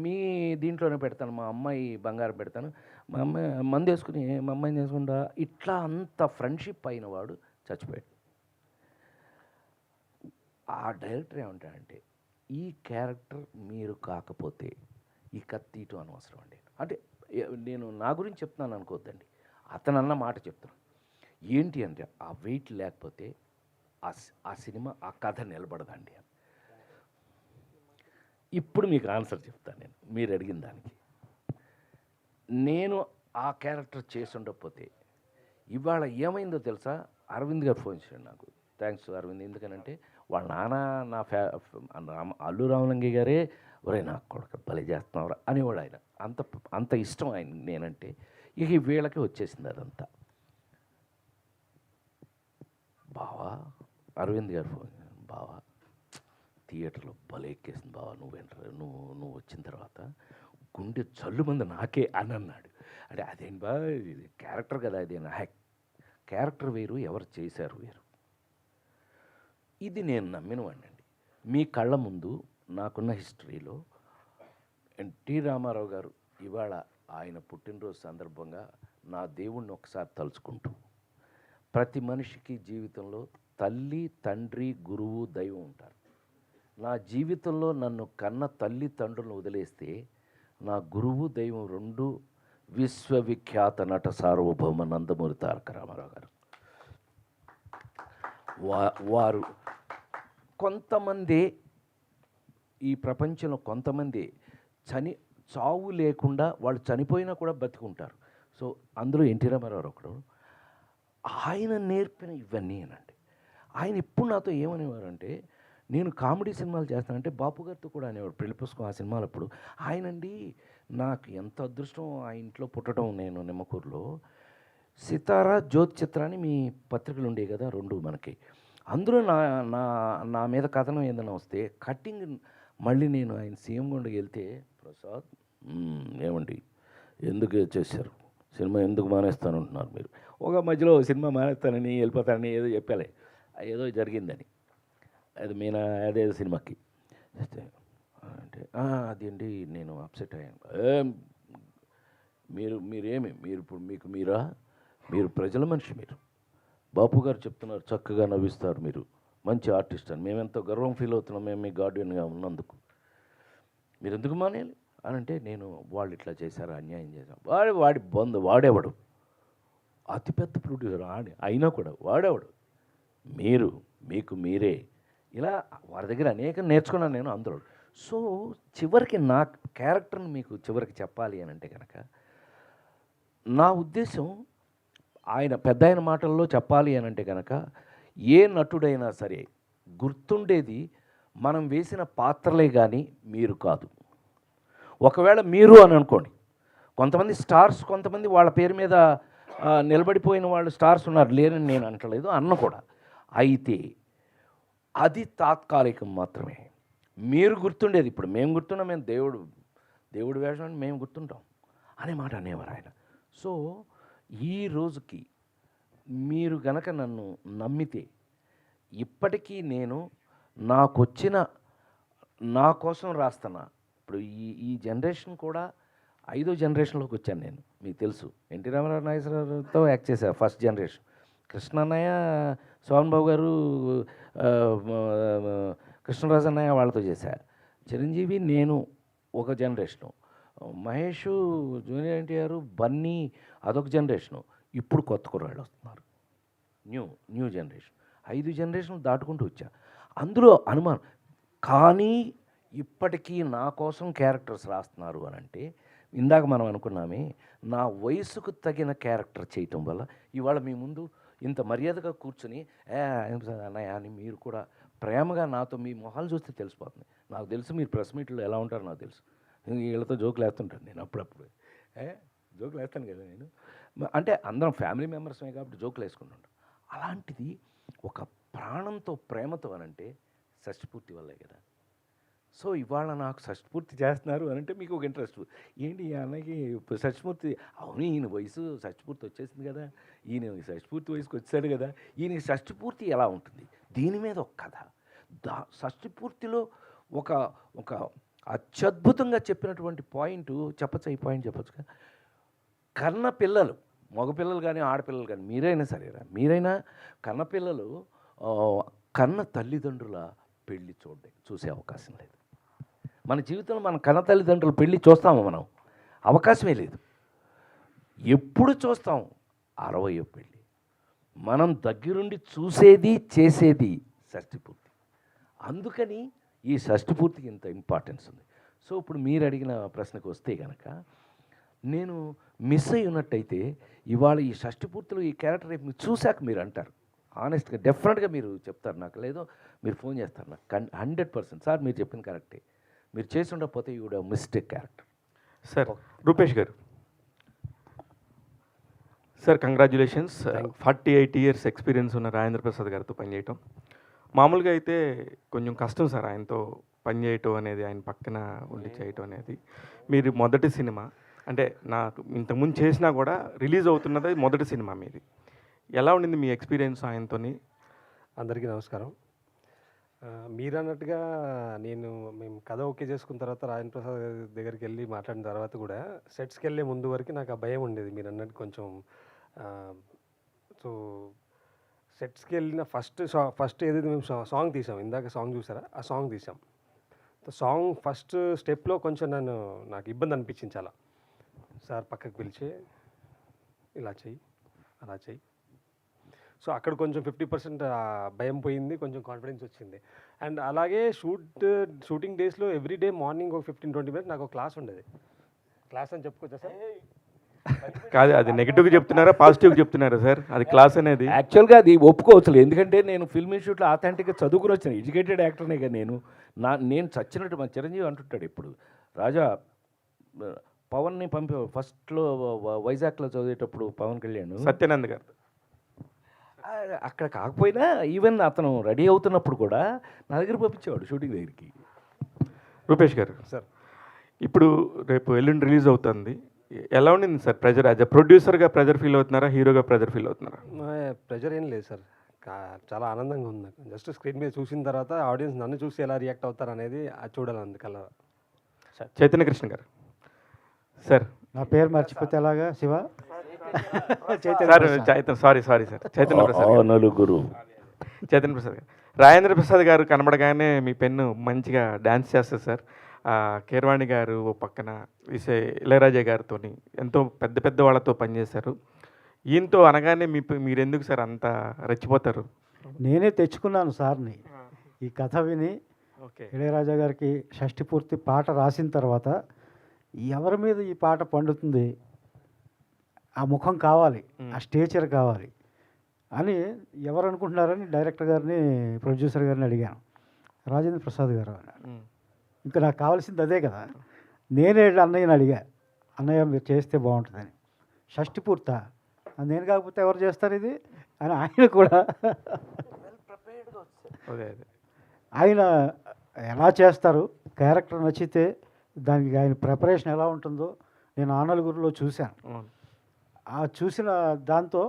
మీ దీంట్లోనే పెడతాను, మా అమ్మాయి బంగారం పెడతాను, మా అమ్మాయి మందు వేసుకుని మా అమ్మాయిని చేసుకుంటా. ఇట్లా అంత ఫ్రెండ్షిప్ అయిన వాడు చచ్చిపోయాడు. ఆ డైరెక్టర్ ఏమంటాడంటే, ఈ క్యారెక్టర్ మీరు కాకపోతే ఈ కత్తిటు అనవసరం అండి. అంటే నేను నా గురించి చెప్తున్నాను అనుకోవద్దండి, అతను అన్న మాట చెప్తున్నాను. ఏంటి అంటే, ఆ వెయిట్ లేకపోతే ఆ సినిమా, ఆ కథ నిలబడదండి. ఇప్పుడు మీకు ఆన్సర్ చెప్తాను నేను, మీరు అడిగిన దానికి. నేను ఆ క్యారెక్టర్ చేసి ఉండకపోతే ఇవాళ ఏమైందో తెలుసా? అరవింద్ గారు ఫోన్ చేశాడు నాకు. థ్యాంక్స్ అరవింద్, ఎందుకనంటే వాళ్ళ నాన్న నా అల్లు రామలింగయ్య గారే, ఒరే నాకు కొడుకు భలే చేస్తున్నావురా అనేవాడు ఆయన. అంత ఇష్టం ఆయన నేనంటే. ఇక వీళ్ళకి వచ్చేసింది అదంతా. బావా, అరవింద్ గారు ఫోన్, బావా థియేటర్లో భలే ఎక్కేసింది బావా, నువ్వు వచ్చిన తర్వాత గుండె చల్లు మంది నాకే అని అన్నాడు. అంటే అదేంటి బా, ఇది క్యారెక్టర్ కదా, అది నా క్యారెక్టర్ వేరు, ఎవరు చేశారు వేరు. ఇది నేను నమ్మినవాడినండి. మీ కళ్ళ ముందు నాకున్న హిస్టరీలో ఎన్టీ రామారావు గారు ఇవాళ ఆయన పుట్టినరోజు సందర్భంగా నా దేవుణ్ణి ఒకసారి తలుచుకుంటూ, ప్రతి మనిషికి జీవితంలో తల్లి, తండ్రి, గురువు, దైవం ఉంటారు. నా జీవితంలో నన్ను కన్న తల్లి తండ్రులను వదిలేస్తే నా గురువు, దైవం 2 విశ్వవిఖ్యాత నట సార్వభౌమ నందమూరి తారక రామారావు గారు. వారు కొంతమంది, ఈ ప్రపంచంలో కొంతమంది చావు లేకుండా వాళ్ళు చనిపోయినా కూడా బతికుంటారు. సో అందులో ఎన్టీ రామారావు ఒకడు. ఆయన నేర్పిన ఇవన్నీ అనండి. ఆయన ఇప్పుడు నాతో ఏమనేవారంటే, నేను కామెడీ సినిమాలు చేస్తానంటే బాపు గారితో కూడా అనేవాడు. పెళ్లి పుస్తకం ఆ సినిమాలప్పుడు ఆయనండి, నాకు ఎంత అదృష్టం ఆ ఇంట్లో పుట్టడం. నేను నిమ్మకూరులో సితారా, జ్యోతి చిత్ర అని మీ పత్రికలు ఉండేవి కదా 2 మనకి. అందులో నా మీద కథనం ఏదైనా వస్తే కట్టింగ్, మళ్ళీ నేను ఆయన సీఎం గుండెకి వెళ్తే, ప్రసాద్ ఏమండి ఎందుకు చేశారు సినిమా, ఎందుకు మానేస్తానంటున్నారు మీరు? ఒక మధ్యలో సినిమా మానేస్తానని వెళ్ళిపోతానని ఏదో చెప్పాలి, ఏదో జరిగిందని, అది అదేదో సినిమాకి అంటే అదేంటి నేను అప్సెట్ అయ్యాను. మీరు ఇప్పుడు మీరు ప్రజల మనిషి, మీరు బాపు గారు చెప్తున్నారు, చక్కగా నవ్విస్తారు, మీరు మంచి ఆర్టిస్ట్ అని మేమెంతో గర్వం ఫీల్ అవుతున్నాం, మేము మీ గార్డియన్గా ఉన్నందుకు. మీరు ఎందుకు మానేయాలి అని అంటే, నేను వాళ్ళు ఇట్లా చేశారు, అన్యాయం చేశారు. వాడి వాడేవాడు అతిపెద్ద ప్రొడ్యూసర్ అయినా కూడా వాడేవాడు. మీకు మీరే ఇలా వారి దగ్గర అనేక నేర్చుకున్నాను నేను. అందులో సో చివరికి నా క్యారెక్టర్ని మీకు చివరికి చెప్పాలి అని అంటే కనుక నా ఉద్దేశం ఆయన పెద్ద ఆయన మాటల్లో చెప్పాలి అని అంటే కనుక ఏ నటుడైనా సరే గుర్తుండేది మనం వేసిన పాత్రలే కానీ మీరు కాదు. ఒకవేళ మీరు అని అనుకోండి, కొంతమంది స్టార్స్, కొంతమంది వాళ్ళ పేరు మీద నిలబడిపోయిన వాళ్ళు స్టార్స్ ఉన్నారు, లేరని నేను అంటలేదు, అన్న కూడా. అయితే అది తాత్కాలికం మాత్రమే. మీరు గుర్తుండేది, ఇప్పుడు మేము గుర్తున్నాం, మేము దేవుడు వేషం మేము గుర్తుంటాం అనే మాట అనేవారు ఆయన. సో ఈ రోజుకి మీరు గనక నన్ను నమ్మితే ఇప్పటికీ నేను నాకొచ్చిన నా కోసం రాస్తున్నా. ఇప్పుడు ఈ జనరేషన్ కూడా 5వ జనరేషన్లోకి వచ్చాను నేను. మీకు తెలుసు, ఎన్టీ రామారావు నాగేశ్వరరావుతో యాక్ట్ చేశాను ఫస్ట్ జనరేషన్. కృష్ణన్నయ్య, సోహన్ బాబు గారు, కృష్ణరాజు అన్నయ్య వాళ్ళతో చేశా. చిరంజీవి, నేను ఒక జనరేషను, మహేష్, జూనియర్ ఎన్టీఆర్, బన్నీ అదొక జనరేషను. ఇప్పుడు కొత్త కుర్రాళ్ళు వస్తున్నారు, న్యూ జనరేషన్. 5 జనరేషన్లు దాటుకుంటూ వచ్చా. అందులో అనుమానం కానీ ఇప్పటికీ నా కోసం క్యారెక్టర్స్ రాస్తున్నారు అని అంటే, ఇందాక మనం అనుకున్నామే, నా వయసుకు తగిన క్యారెక్టర్ చేయటం వల్ల ఇవాళ మీ ముందు ఇంత మర్యాదగా కూర్చొని అన్నయ్య అని మీరు కూడా ప్రేమగా నాతో మీ మొహాలు చూస్తే తెలిసిపోతుంది. నాకు తెలుసు మీరు ప్రెస్ మీట్లో ఎలా ఉంటారో నాకు తెలుసు. వీళ్ళతో జోకులు వేస్తుంటాను నేను అప్పుడప్పుడు. జోకులు వేస్తాను కదా నేను, అంటే అందరం ఫ్యామిలీ మెంబర్స్మే కాబట్టి జోకులు వేసుకుంటుంటాం. అలాంటిది ఒక ప్రాణంతో ప్రేమతో అనంటే షష్ఠపూర్తి వల్లే కదా. సో ఇవాళ నాకు షష్ఠపూర్తి చేస్తున్నారు అని అంటే మీకు ఒక ఇంట్రెస్ట్. ఏంటి ఈ అన్నకి షష్ఠపూర్తి? అవును, ఈయన వయసు షష్ఠపూర్తి వచ్చేసింది కదా, ఈయన షష్ఠపూర్తి వయసుకి వచ్చాడు కదా, ఈయన షష్ఠపూర్తి ఎలా ఉంటుంది, దీని మీద ఒక కథ. షష్ఠపూర్తిలో ఒక ఒక అత్యద్భుతంగా చెప్పినటువంటి పాయింట్ చెప్పచ్చు. ఈ పాయింట్ చెప్పచ్చు. కన్న పిల్లలు, మగపిల్లలు కానీ ఆడపిల్లలు కానీ మీరైనా సరేరా, మీరైనా కన్నపిల్లలు కన్న తల్లిదండ్రుల పెళ్ళి చూసే అవకాశం లేదు. మన జీవితంలో మన కన్న తల్లిదండ్రుల పెళ్ళి చూస్తాము మనం, అవకాశమే లేదు. ఎప్పుడు చూస్తాం? 60వ పెళ్ళి. మనం దగ్గరుండి చూసేది చేసేది షష్ఠపూర్తి. అందుకని ఈ షష్ఠపూర్తికి ఇంత ఇంపార్టెన్స్ ఉంది. సో ఇప్పుడు మీరు అడిగిన ప్రశ్నకు వస్తే కనుక, నేను మిస్ అయి ఉన్నట్టయితే ఇవాళ ఈ షష్ఠపూర్తిలో ఈ క్యారెక్టర్ రేపు మీరు చూశాక మీరు అంటారు, ఆనెస్ట్గా డెఫినెట్గా మీరు చెప్తారు నాకు, లేదో మీరు ఫోన్ చేస్తారు నాకు 100%. సార్ మీరు చెప్పింది కరెక్టే, మీరు చేసి ఉండకపోతే you would have mistake character. Sir Rupesh garu, sir congratulations. 48 years experience ఉన్న రాజేంద్ర ప్రసాద్ గారితో పనిచేయటం మామూలుగా అయితే కొంచెం కష్టం సార్. ఆయనతో పనిచేయటం అనేది, ఆయన పక్కన ఉండి చేయటం అనేది. మీరు మొదటి సినిమా అంటే నాకు ఇంతకుముందు చేసినా కూడా రిలీజ్ అవుతున్నది మొదటి సినిమా మీది. ఎలా ఉండింది మీ ఎక్స్పీరియన్స్ ఆయనతోని? అందరికీ నమస్కారం. మీరు అన్నట్టుగా మేము కథ ఓకే చేసుకున్న తర్వాత రాజేంద్ర ప్రసాద్ దగ్గరికి వెళ్ళి మాట్లాడిన తర్వాత కూడా సెట్స్కి వెళ్ళే ముందు వరకు నాకు ఆ భయం ఉండేది. మీరు అన్నట్టు కొంచెం సో సెట్స్కి వెళ్ళిన ఫస్ట్ ఏదైతే మేము సాంగ్ తీసాం, ఇందాక సాంగ్ చూసారా, ఆ సాంగ్ తీసాం. సాంగ్ ఫస్ట్ స్టెప్లో కొంచెం నాకు ఇబ్బంది అనిపించింది చాలా. సార్ పక్కకు పిలిచి ఇలా చెయ్యి, అలా చెయ్యి. సో అక్కడ కొంచెం 50% భయం పోయింది, కొంచెం కాన్ఫిడెన్స్ వచ్చింది. అండ్ అలాగే షూటింగ్ డేస్లో ఎవ్రీడే మార్నింగ్ ఒక 15-20 మినిట్స్ నాకు ఒక క్లాస్ ఉండేది. క్లాస్ అని చెప్పుకోవచ్చా సార్? కాదు, అది నెగిటివ్గా చెప్తున్నారా పాజిటివ్గా చెప్తున్నారా సార్? అది క్లాస్ అనేది యాక్చువల్గా అది ఒప్పుకోవచ్చు. ఎందుకంటే నేను ఫిల్మ్ ఇన్స్టిట్యూట్లో ఆథెంటిక్గా చదువుకుని వచ్చిన ఎడ్యుకేటెడ్ యాక్టర్నే కదా నేను చచ్చినట్టు. మన చిరంజీవి అంటుంటాడు ఇప్పుడు, రాజా పవన్ని ఫస్ట్లో వైజాగ్లో చదివేటప్పుడు పవన్ కళ్యాణ్ సత్యానంద్ గారు అక్కడ కాకపోయినా ఈవెన్ అతను రెడీ అవుతున్నప్పుడు కూడా నా దగ్గర పంపించేవాడు షూటింగ్ దగ్గరికి. రూపేష్ గారు సార్, ఇప్పుడు రేపు ఎల్లుండి రిలీజ్ అవుతుంది, ఎలా ఉండింది సార్ ప్రెజర్? యాజ్ అ ప్రొడ్యూసర్గా ప్రెజర్ ఫీల్ అవుతున్నారా, హీరోగా ప్రెజర్ ఫీల్ అవుతున్నారా? ప్రెజర్ ఏం లేదు సార్, చాలా ఆనందంగా ఉంది నాకు. జస్ట్ స్క్రీన్ మీద చూసిన తర్వాత ఆడియన్స్ నన్ను చూసి ఎలా రియాక్ట్ అవుతారు అనేది అది చూడాలి. అందుకల్లా చైతన్య కృష్ణ గారు సార్. నా పేరు మర్చిపోతే ఎలాగా? శివ సారీ సార్, చైతన్య ప్రసాద్ గారు. నలుగురు చైతన్య ప్రసాద్ గారు, రాజేంద్ర ప్రసాద్ గారు కనబడగానే మీ పెన్ను మంచిగా డ్యాన్స్ చేస్తారు సార్. కీరవాణి గారు ఓ పక్కన, ఇళయరాజా గారితో ఎంతో పెద్ద పెద్ద వాళ్ళతో పనిచేశారు. ఈయనతో అనగానే మీరు ఎందుకు సార్ అంత రెచ్చిపోతారు? నేనే తెచ్చుకున్నాను సార్ని. ఈ కథ విని ఓకే. ఇళయరాజా గారికి షష్టి పూర్తి పాట రాసిన తర్వాత ఎవరి మీద ఈ పాట పండుతుంది, ఆ ముఖం కావాలి, ఆ స్టేచర్ కావాలి అని ఎవరు అనుకుంటున్నారని డైరెక్టర్ గారిని, ప్రొడ్యూసర్ గారిని అడిగాను. రాజేంద్ర ప్రసాద్ గారు అన్నారు. ఇంకా నాకు కావాల్సింది అదే కదా. నేనే వెళ్ళి అన్నయ్యని అడిగా, అన్నయ్య మీరు చేస్తే బాగుంటుందని. షష్టి పూర్త నేను కాకపోతే ఎవరు చేస్తారు ఇది అని ఆయన కూడా అదే అదే. ఆయన ఎలా చేస్తారు, క్యారెక్టర్ నచ్చితే దానికి ఆయన ప్రిపరేషన్ ఎలా ఉంటుందో నేను ఆ నలుగురిలో చూశాను. అవును. ఆ చూసిన దాంతో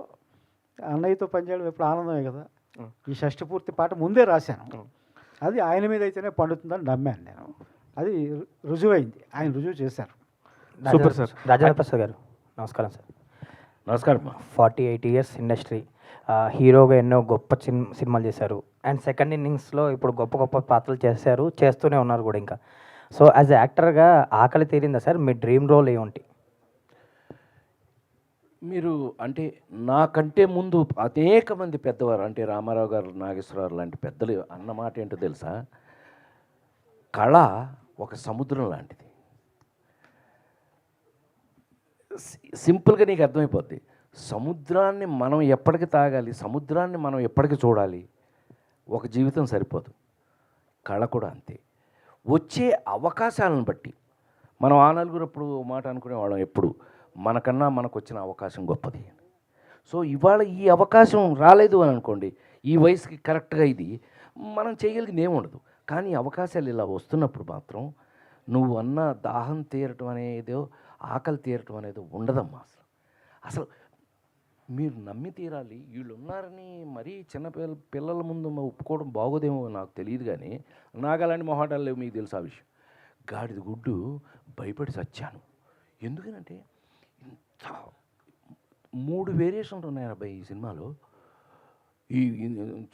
అన్నయ్యతో పనిచేయడం ఎప్పుడు ఆనందమే కదా. ఈ షష్టి పూర్తి పాట ముందే రాశాను. అది ఆయన మీద అయితేనే పండుతుందని నమ్మాను నేను. అది రుజువైంది, ఆయన రుజువు చేశారు. Super sir. రాజేంద్ర ప్రసాద్ గారు నమస్కారం సార్. నమస్కారం. 48 ఇయర్స్ ఇండస్ట్రీ, హీరోగా ఎన్నో గొప్ప సినిమాలు చేశారు. అండ్ సెకండ్ ఇన్నింగ్స్లో ఇప్పుడు గొప్ప గొప్ప పాత్రలు చేస్తూనే ఉన్నారు కూడా ఇంకా. సో యాజ్ యాక్టర్గా ఆకలి తీరిందా సార్? మీ డ్రీమ్ రోల్ ఏమిటి? మీరు అంటే నాకంటే ముందు అనేక మంది పెద్దవారు, అంటే రామారావు గారు, నాగేశ్వరరావు లాంటి పెద్దలు అన్న మాట ఏంటో తెలుసా? కళ ఒక సముద్రం లాంటిది. సింపుల్గా నీకు అర్థమైపోద్ది. సముద్రాన్ని మనం ఎప్పటికి తాగాలి, సముద్రాన్ని మనం ఎప్పటికి చూడాలి, ఒక జీవితం సరిపోదు. కళ కూడా అంతే. వచ్చే అవకాశాలను బట్టి మనం ఆ నలుగురు అప్పుడు మాట అనుకునేవాళ్ళం, ఎప్పుడు మనకన్నా మనకు వచ్చిన అవకాశం గొప్పది. సో ఇవాళ ఈ అవకాశం రాలేదు అని అనుకోండి, ఈ వయసుకి కరెక్ట్గా ఇది మనం చేయగలిగింది ఏముండదు. కానీ అవకాశాలు ఇలా వస్తున్నప్పుడు మాత్రం నువ్వు అన్న దాహం తీరటం అనేదో, ఆకలి తీరటం అనేదో ఉండదమ్మా. అసలు మీరు నమ్మి తీరాలి. వీళ్ళు ఉన్నారని మరీ చిన్న పిల్లల ముందు ఒప్పుకోవడం బాగోదేమో నాకు తెలియదు, కానీ నాకు అలాంటి మొహాటాలు లేవు. మీకు తెలుసు ఆ విషయం. గాడిద గుడ్డు భయపడి చచ్చాను. ఎందుకనంటే ఇంత 3 వేరియేషన్లు ఉన్నాయి అబ్బాయి ఈ సినిమాలో. ఈ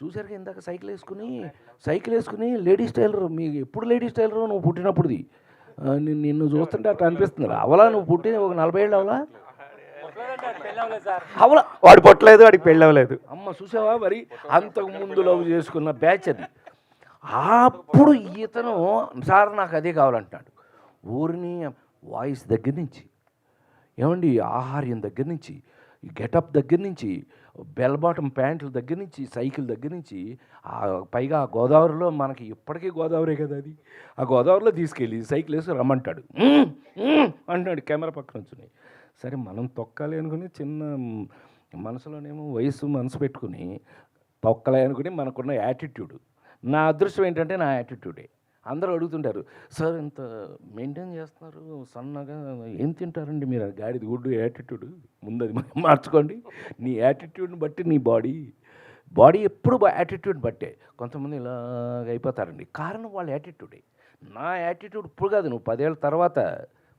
చూసారుగా ఇందాక సైకిల్ వేసుకుని లేడీస్ టైలర్. మీకు ఎప్పుడు లేడీస్ టైలర్ నువ్వు పుట్టినప్పుడుది? నిన్ను చూస్తుంటే అట్లా అనిపిస్తుంది. అవలా నువ్వు పుట్టిన ఒక 40 ఏళ్ళు అవలా? అవలా వాడు పొట్టలేదు, వాడికి పెళ్ళి అవ్వలేదు. అమ్మ చూసావా? మరి అంతకు ముందు లవ్ చేసుకున్న బ్యాచ్ అది. అప్పుడు ఇతను సార్ నాకు అదే కావాలంటున్నాడు. ఊరిని వాయిస్ దగ్గర నుంచి, ఏమండి ఆహార్యం దగ్గర నుంచి, గెటప్ దగ్గర నుంచి, బెల్ బాటమ్ ప్యాంట్ల దగ్గర నుంచి, సైకిల్ దగ్గర నుంచి, పైగా ఆ గోదావరిలో మనకి ఇప్పటికీ గోదావరే కదా అది. ఆ గోదావరిలో తీసుకెళ్ళి సైకిల్ వేసి రమ్మంటాడు. అంటున్నాడు కెమెరా పక్కన వచ్చుని. సరే మనం తొక్కాలి అనుకుని చిన్న మనసులోనేమో మనసు పెట్టుకుని తొక్కలే అనుకుని మనకున్న యాటిట్యూడ్. నా అదృష్టం ఏంటంటే నా యాటిట్యూడే. అందరూ అడుగుతుంటారు, సార్ ఇంత మెయింటైన్ చేస్తున్నారు సన్నగా, ఏం తింటారండి మీరు? గాడిద గుడ్డు యాటిట్యూడ్. ముందు అది మార్చుకోండి. నీ యాటిట్యూడ్ని బట్టి నీ బాడీ ఎప్పుడు యాటిట్యూడ్ బట్టే. కొంతమంది ఇలాగ అయిపోతారండి, కారణం వాళ్ళ యాటిట్యూడే. నా యాటిట్యూడ్ ఇప్పుడు కాదు, నువ్వు 10 ఏళ్ళ తర్వాత.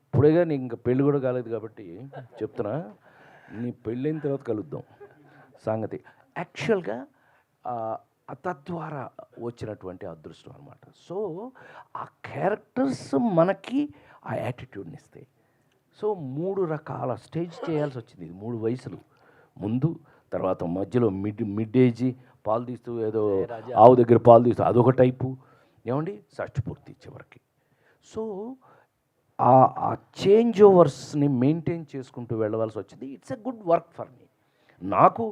ఇప్పుడేగా నీకు ఇంకా పెళ్ళి కూడా కాలేదు కాబట్టి చెప్తున్నా, నీ పెళ్ళైన తర్వాత కలుద్దాం సంగతి. యాక్చువల్గా తద్వారా వచ్చినటువంటి అదృష్టం అనమాట. సో ఆ క్యారెక్టర్స్ మనకి ఆ యాటిట్యూడ్ని ఇస్తాయి. సో 3 రకాల స్టేజ్ చేయాల్సి వచ్చింది. 3 వయసులు, ముందు, తర్వాత మధ్యలో మిడ్ ఏజీ, పాలు తీస్తూ ఏదో ఆవు దగ్గర పాలు తీస్తూ అదొక టైపు, ఏమండి షష్టి పూర్తి చివరికి. సో ఆ చేంజ్ ఓవర్స్ని మెయింటైన్ చేసుకుంటూ వెళ్ళవలసి వచ్చింది. It's a good work for me. నాకు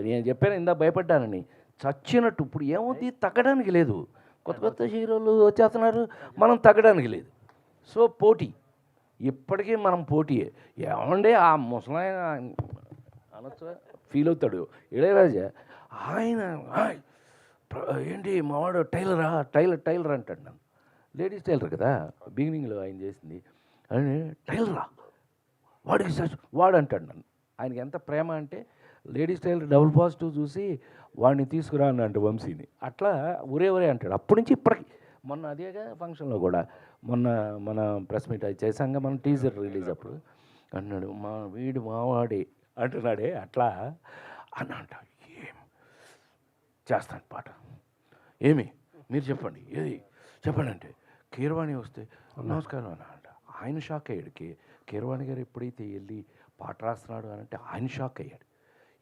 నేను చెప్పాను ఇందా భయపడ్డానని, చచ్చినట్టు. ఇప్పుడు ఏమవుతుంది, తగ్గడానికి లేదు. కొత్త హీరోలు వచ్చేస్తున్నారు, మనం తగ్గడానికి లేదు. సో పోటీ, ఇప్పటికీ మనం పోటీయే. ఏమంటే ఆ ముసలాయన అనొచ్చు ఫీల్ అవుతాడు ఇళయరాజా, ఆయన ఏంటి మావాడు టైలర్ అంటాడు నన్ను. లేడీస్ టైలర్ కదా బిగినింగ్లో ఆయన చేసింది. అని టైలరా వాడు అంటాడు నన్ను. ఆయనకి ఎంత ప్రేమ అంటే లేడీస్ టైలర్ డబుల్ పాజిటివ్ చూసి వాడిని తీసుకురా అన్నట్టు వంశీని. అట్లా ఒరే అంటాడు. అప్పటి నుంచి ఇప్పటికి. మొన్న అదేగా ఫంక్షన్లో కూడా, మొన్న మన ప్రెస్ మీట్ అది చేశాక మనం టీజర్ రిలీజ్ అప్పుడు అన్నాడు, వీడు మావాడే అంటున్నాడే అట్లా అని అంటాడు. ఏం చేస్తాను పాట, ఏమి మీరు చెప్పండి, ఏది చెప్పండి అంటే కీరవాణి వస్తే నమస్కారం అని అంట. ఆయన షాక్ అయ్యాడు. కీరవాణి గారు ఎప్పుడైతే వెళ్ళి పాట రాస్తున్నాడు అని అంటే ఆయన షాక్ అయ్యాడు.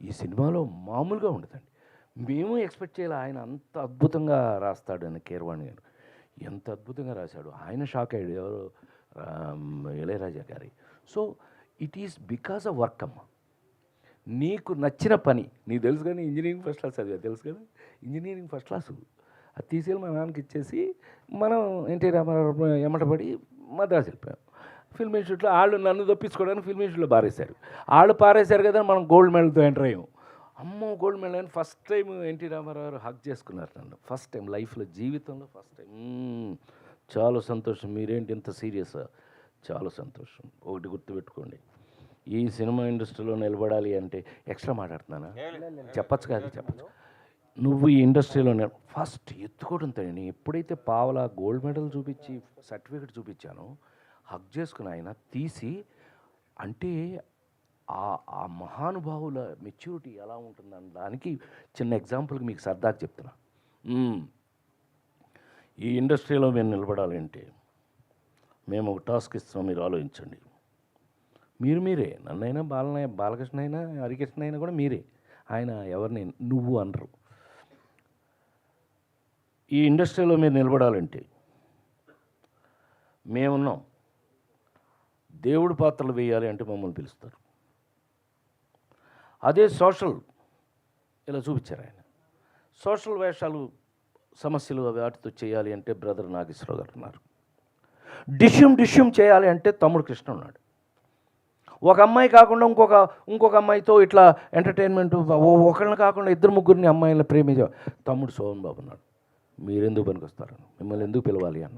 ఈ సినిమాలో మామూలుగా ఉండదండి. మేము ఎక్స్పెక్ట్ చేయాలి ఆయన అంత అద్భుతంగా రాస్తాడు అని కీరవాణి గారు. ఎంత అద్భుతంగా రాశాడు. ఆయన షాక్ అయ్యాడు, ఎవరు ఇళయరాజా గారి. So it is because of work అమ్మ. నీకు నచ్చిన పని నీకు తెలుసు కానీ ఇంజనీరింగ్ ఫస్ట్ క్లాస్ చదివా తెలుసు కదా, ఇంజనీరింగ్ ఫస్ట్ క్లాసు అది తీసుకెళ్ళి మా నాన్నకి ఇచ్చేసి మనం ఎన్టీ రామారావు ఎమ్మటపడి మద్రాసు వెళ్ళిపోయాం. ఫిల్మ్ ఇన్స్టిట్యూట్లో వాళ్ళు నన్ను తప్పించుకోవడానికి ఫిల్మ్ ఇన్స్టిట్యూట్లో పారేశారు. వాళ్ళు పారేశారు కదా, మనం గోల్డ్ మెడల్తో ఎంటర్ అయ్యాం. అమ్మో గోల్డ్ మెడల్ అని first time NT Rama Rao hug చేసుకున్నారు నన్ను, ఫస్ట్ టైం లైఫ్లో, జీవితంలో ఫస్ట్ టైం. చాలా సంతోషం, మీరేంటి ఇంత సీరియస్, చాలా సంతోషం. ఒకటి గుర్తుపెట్టుకోండి, ఈ సినిమా ఇండస్ట్రీలో నిలబడాలి అంటే ఎక్స్ట్రా మాట్లాడుతున్నానా, చెప్పచ్చు కాదు చెప్పచ్చు. నువ్వు ఈ ఇండస్ట్రీలో ఫస్ట్ ఎత్తుకోవడంతో, నేను ఎప్పుడైతే పావలా గోల్డ్ మెడల్ చూపించి సర్టిఫికెట్ చూపించానో హక్ చేసుకుని ఆయన తీసి, అంటే ఆ మహానుభావుల మెచ్యూరిటీ ఎలా ఉంటుందని దానికి చిన్న ఎగ్జాంపుల్కి మీకు సరదాగా చెప్తున్నా. ఈ ఇండస్ట్రీలో మేము నిలబడాలి అంటే మేము ఒక టాస్క్ ఇస్తున్నాం, మీరు ఆలోచించండి. మీరే నన్నైనా బాలకృష్ణ అయినా హరికృష్ణ అయినా కూడా మీరే, ఆయన ఎవరిని నువ్వు అనరు. ఈ ఇండస్ట్రీలో మీరు నిలబడాలంటే మేమున్నాం. దేవుడు పాత్రలు వేయాలి అంటే మమ్మల్ని పిలుస్తారు. అదే సోషల్ ఇలా చూపించారు ఆయన. సోషల్ వేషాలు, సమస్యలు వాటితో చేయాలి అంటే బ్రదర్ నాగేశ్వరరావు గారు ఉన్నారు. డిష్యూమ్ చేయాలి అంటే తమ్ముడు కృష్ణ ఉన్నాడు. ఒక అమ్మాయి కాకుండా ఇంకొక అమ్మాయితో ఇట్లా ఎంటర్టైన్మెంట్, ఒకళ్ళని కాకుండా ఇద్దరు ముగ్గురిని అమ్మాయిలను ప్రేమించే తమ్ముడు సోహన్ బాబు ఉన్నాడు. మీరెందుకు పనికొస్తారు, మిమ్మల్ని ఎందుకు పిలవాలి అన్న.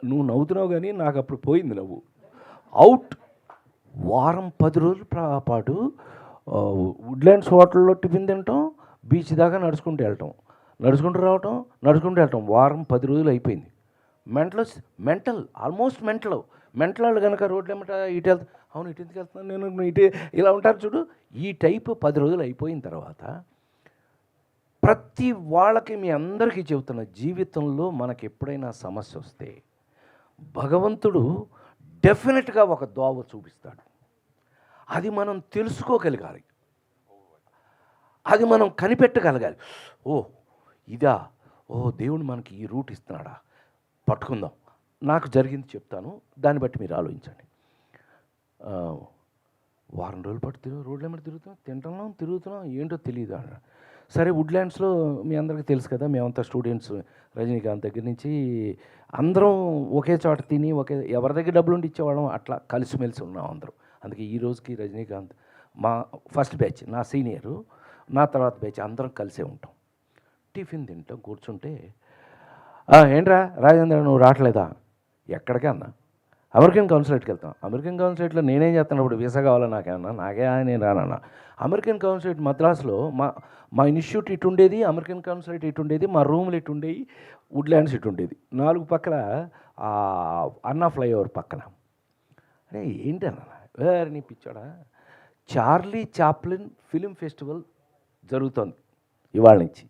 నువ్వు నవ్వుతున్నావు కానీ నాకు అప్పుడు పోయింది నవ్వు. అవుట్ వారం 10 రోజుల పాటు వుడ్లాండ్స్ హోటల్లో టిఫిన్ తినటం, బీచ్ దాకా నడుచుకుంటూ వెళ్ళటం, నడుచుకుంటూ రావటం, నడుచుకుంటూ వెళ్ళటం. వారం 10 రోజులు అయిపోయింది. ఆల్మోస్ట్ మెంటల్ వాళ్ళు కనుక రోడ్లు ఏమంటా ఇటు వెళ్తా, అవును ఇటు ఎందుకు వెళ్తున్నాను నేను, ఇటు ఇలా ఉంటారు చూడు. ఈ టైపు 10 రోజులు అయిపోయిన తర్వాత ప్రతి వాళ్ళకి, మీ అందరికీ చెబుతున్న, జీవితంలో మనకి ఎప్పుడైనా సమస్య వస్తే భగవంతుడు డెఫినెట్గా ఒక దోవ చూపిస్తాడు. అది మనం తెలుసుకోగలగాలి, అది మనం కనిపెట్టగలగాలి. ఇదా, దేవుడు మనకి ఈ రూట్ ఇస్తున్నాడా, పట్టుకుందాం. నాకు జరిగింది చెప్తాను, దాన్ని బట్టి మీరు ఆలోచించండి. వారం రోజుల పాటు రోడ్ల మీద తిరుగుతున్నాం, ఏంటో తెలియదు. సరే వుడ్లాండ్స్లో మీ అందరికీ తెలుసు కదా, మేమంతా స్టూడెంట్స్, రజనీకాంత్ దగ్గర నుంచి అందరం ఒకే చోట తిని ఎవరి దగ్గర డబ్బులు ఉండి ఇచ్చేవాళ్ళం, అట్లా కలిసిమెలిసి ఉన్నాం అందరం. అందుకే ఈ రోజుకి రజనీకాంత్ మా ఫస్ట్ బ్యాచ్, నా సీనియరు, నా తర్వాత బ్యాచ్ అందరం కలిసే ఉంటాం. టిఫిన్ తింటాం, కూర్చుంటే ఏంట్రా రాజేంద్ర నువ్వు రావట్లేదా, ఎక్కడికి అన్నా, అమెరికన్ కౌన్సిలేట్కి వెళ్తాం. అమెరికన్ కౌన్సిలేట్లో నేనేం చేస్తాను, ఇప్పుడు వీసా కావాలా నాకేమన్నా, నేను రానన్నా. అమెరికన్ కౌన్సిలేట్ మద్రాసులో మా ఇన్స్టిట్యూట్ ఇటు ఉండేది, అమెరికన్ కౌన్సిలేట్ ఇటు ఉండేది, మా రూమ్లు ఇటు ఉండేవి, వుడ్లాండ్స్ ఇటు ఉండేది. 4 పక్కల అన్నా ఫ్లైఓవర్ పక్కన. అరే ఏంటన్నా నీ పిచ్చాడా, చార్లీ చాప్లిన్ ఫిలిం ఫెస్టివల్ జరుగుతుంది ఇవాళ నుంచి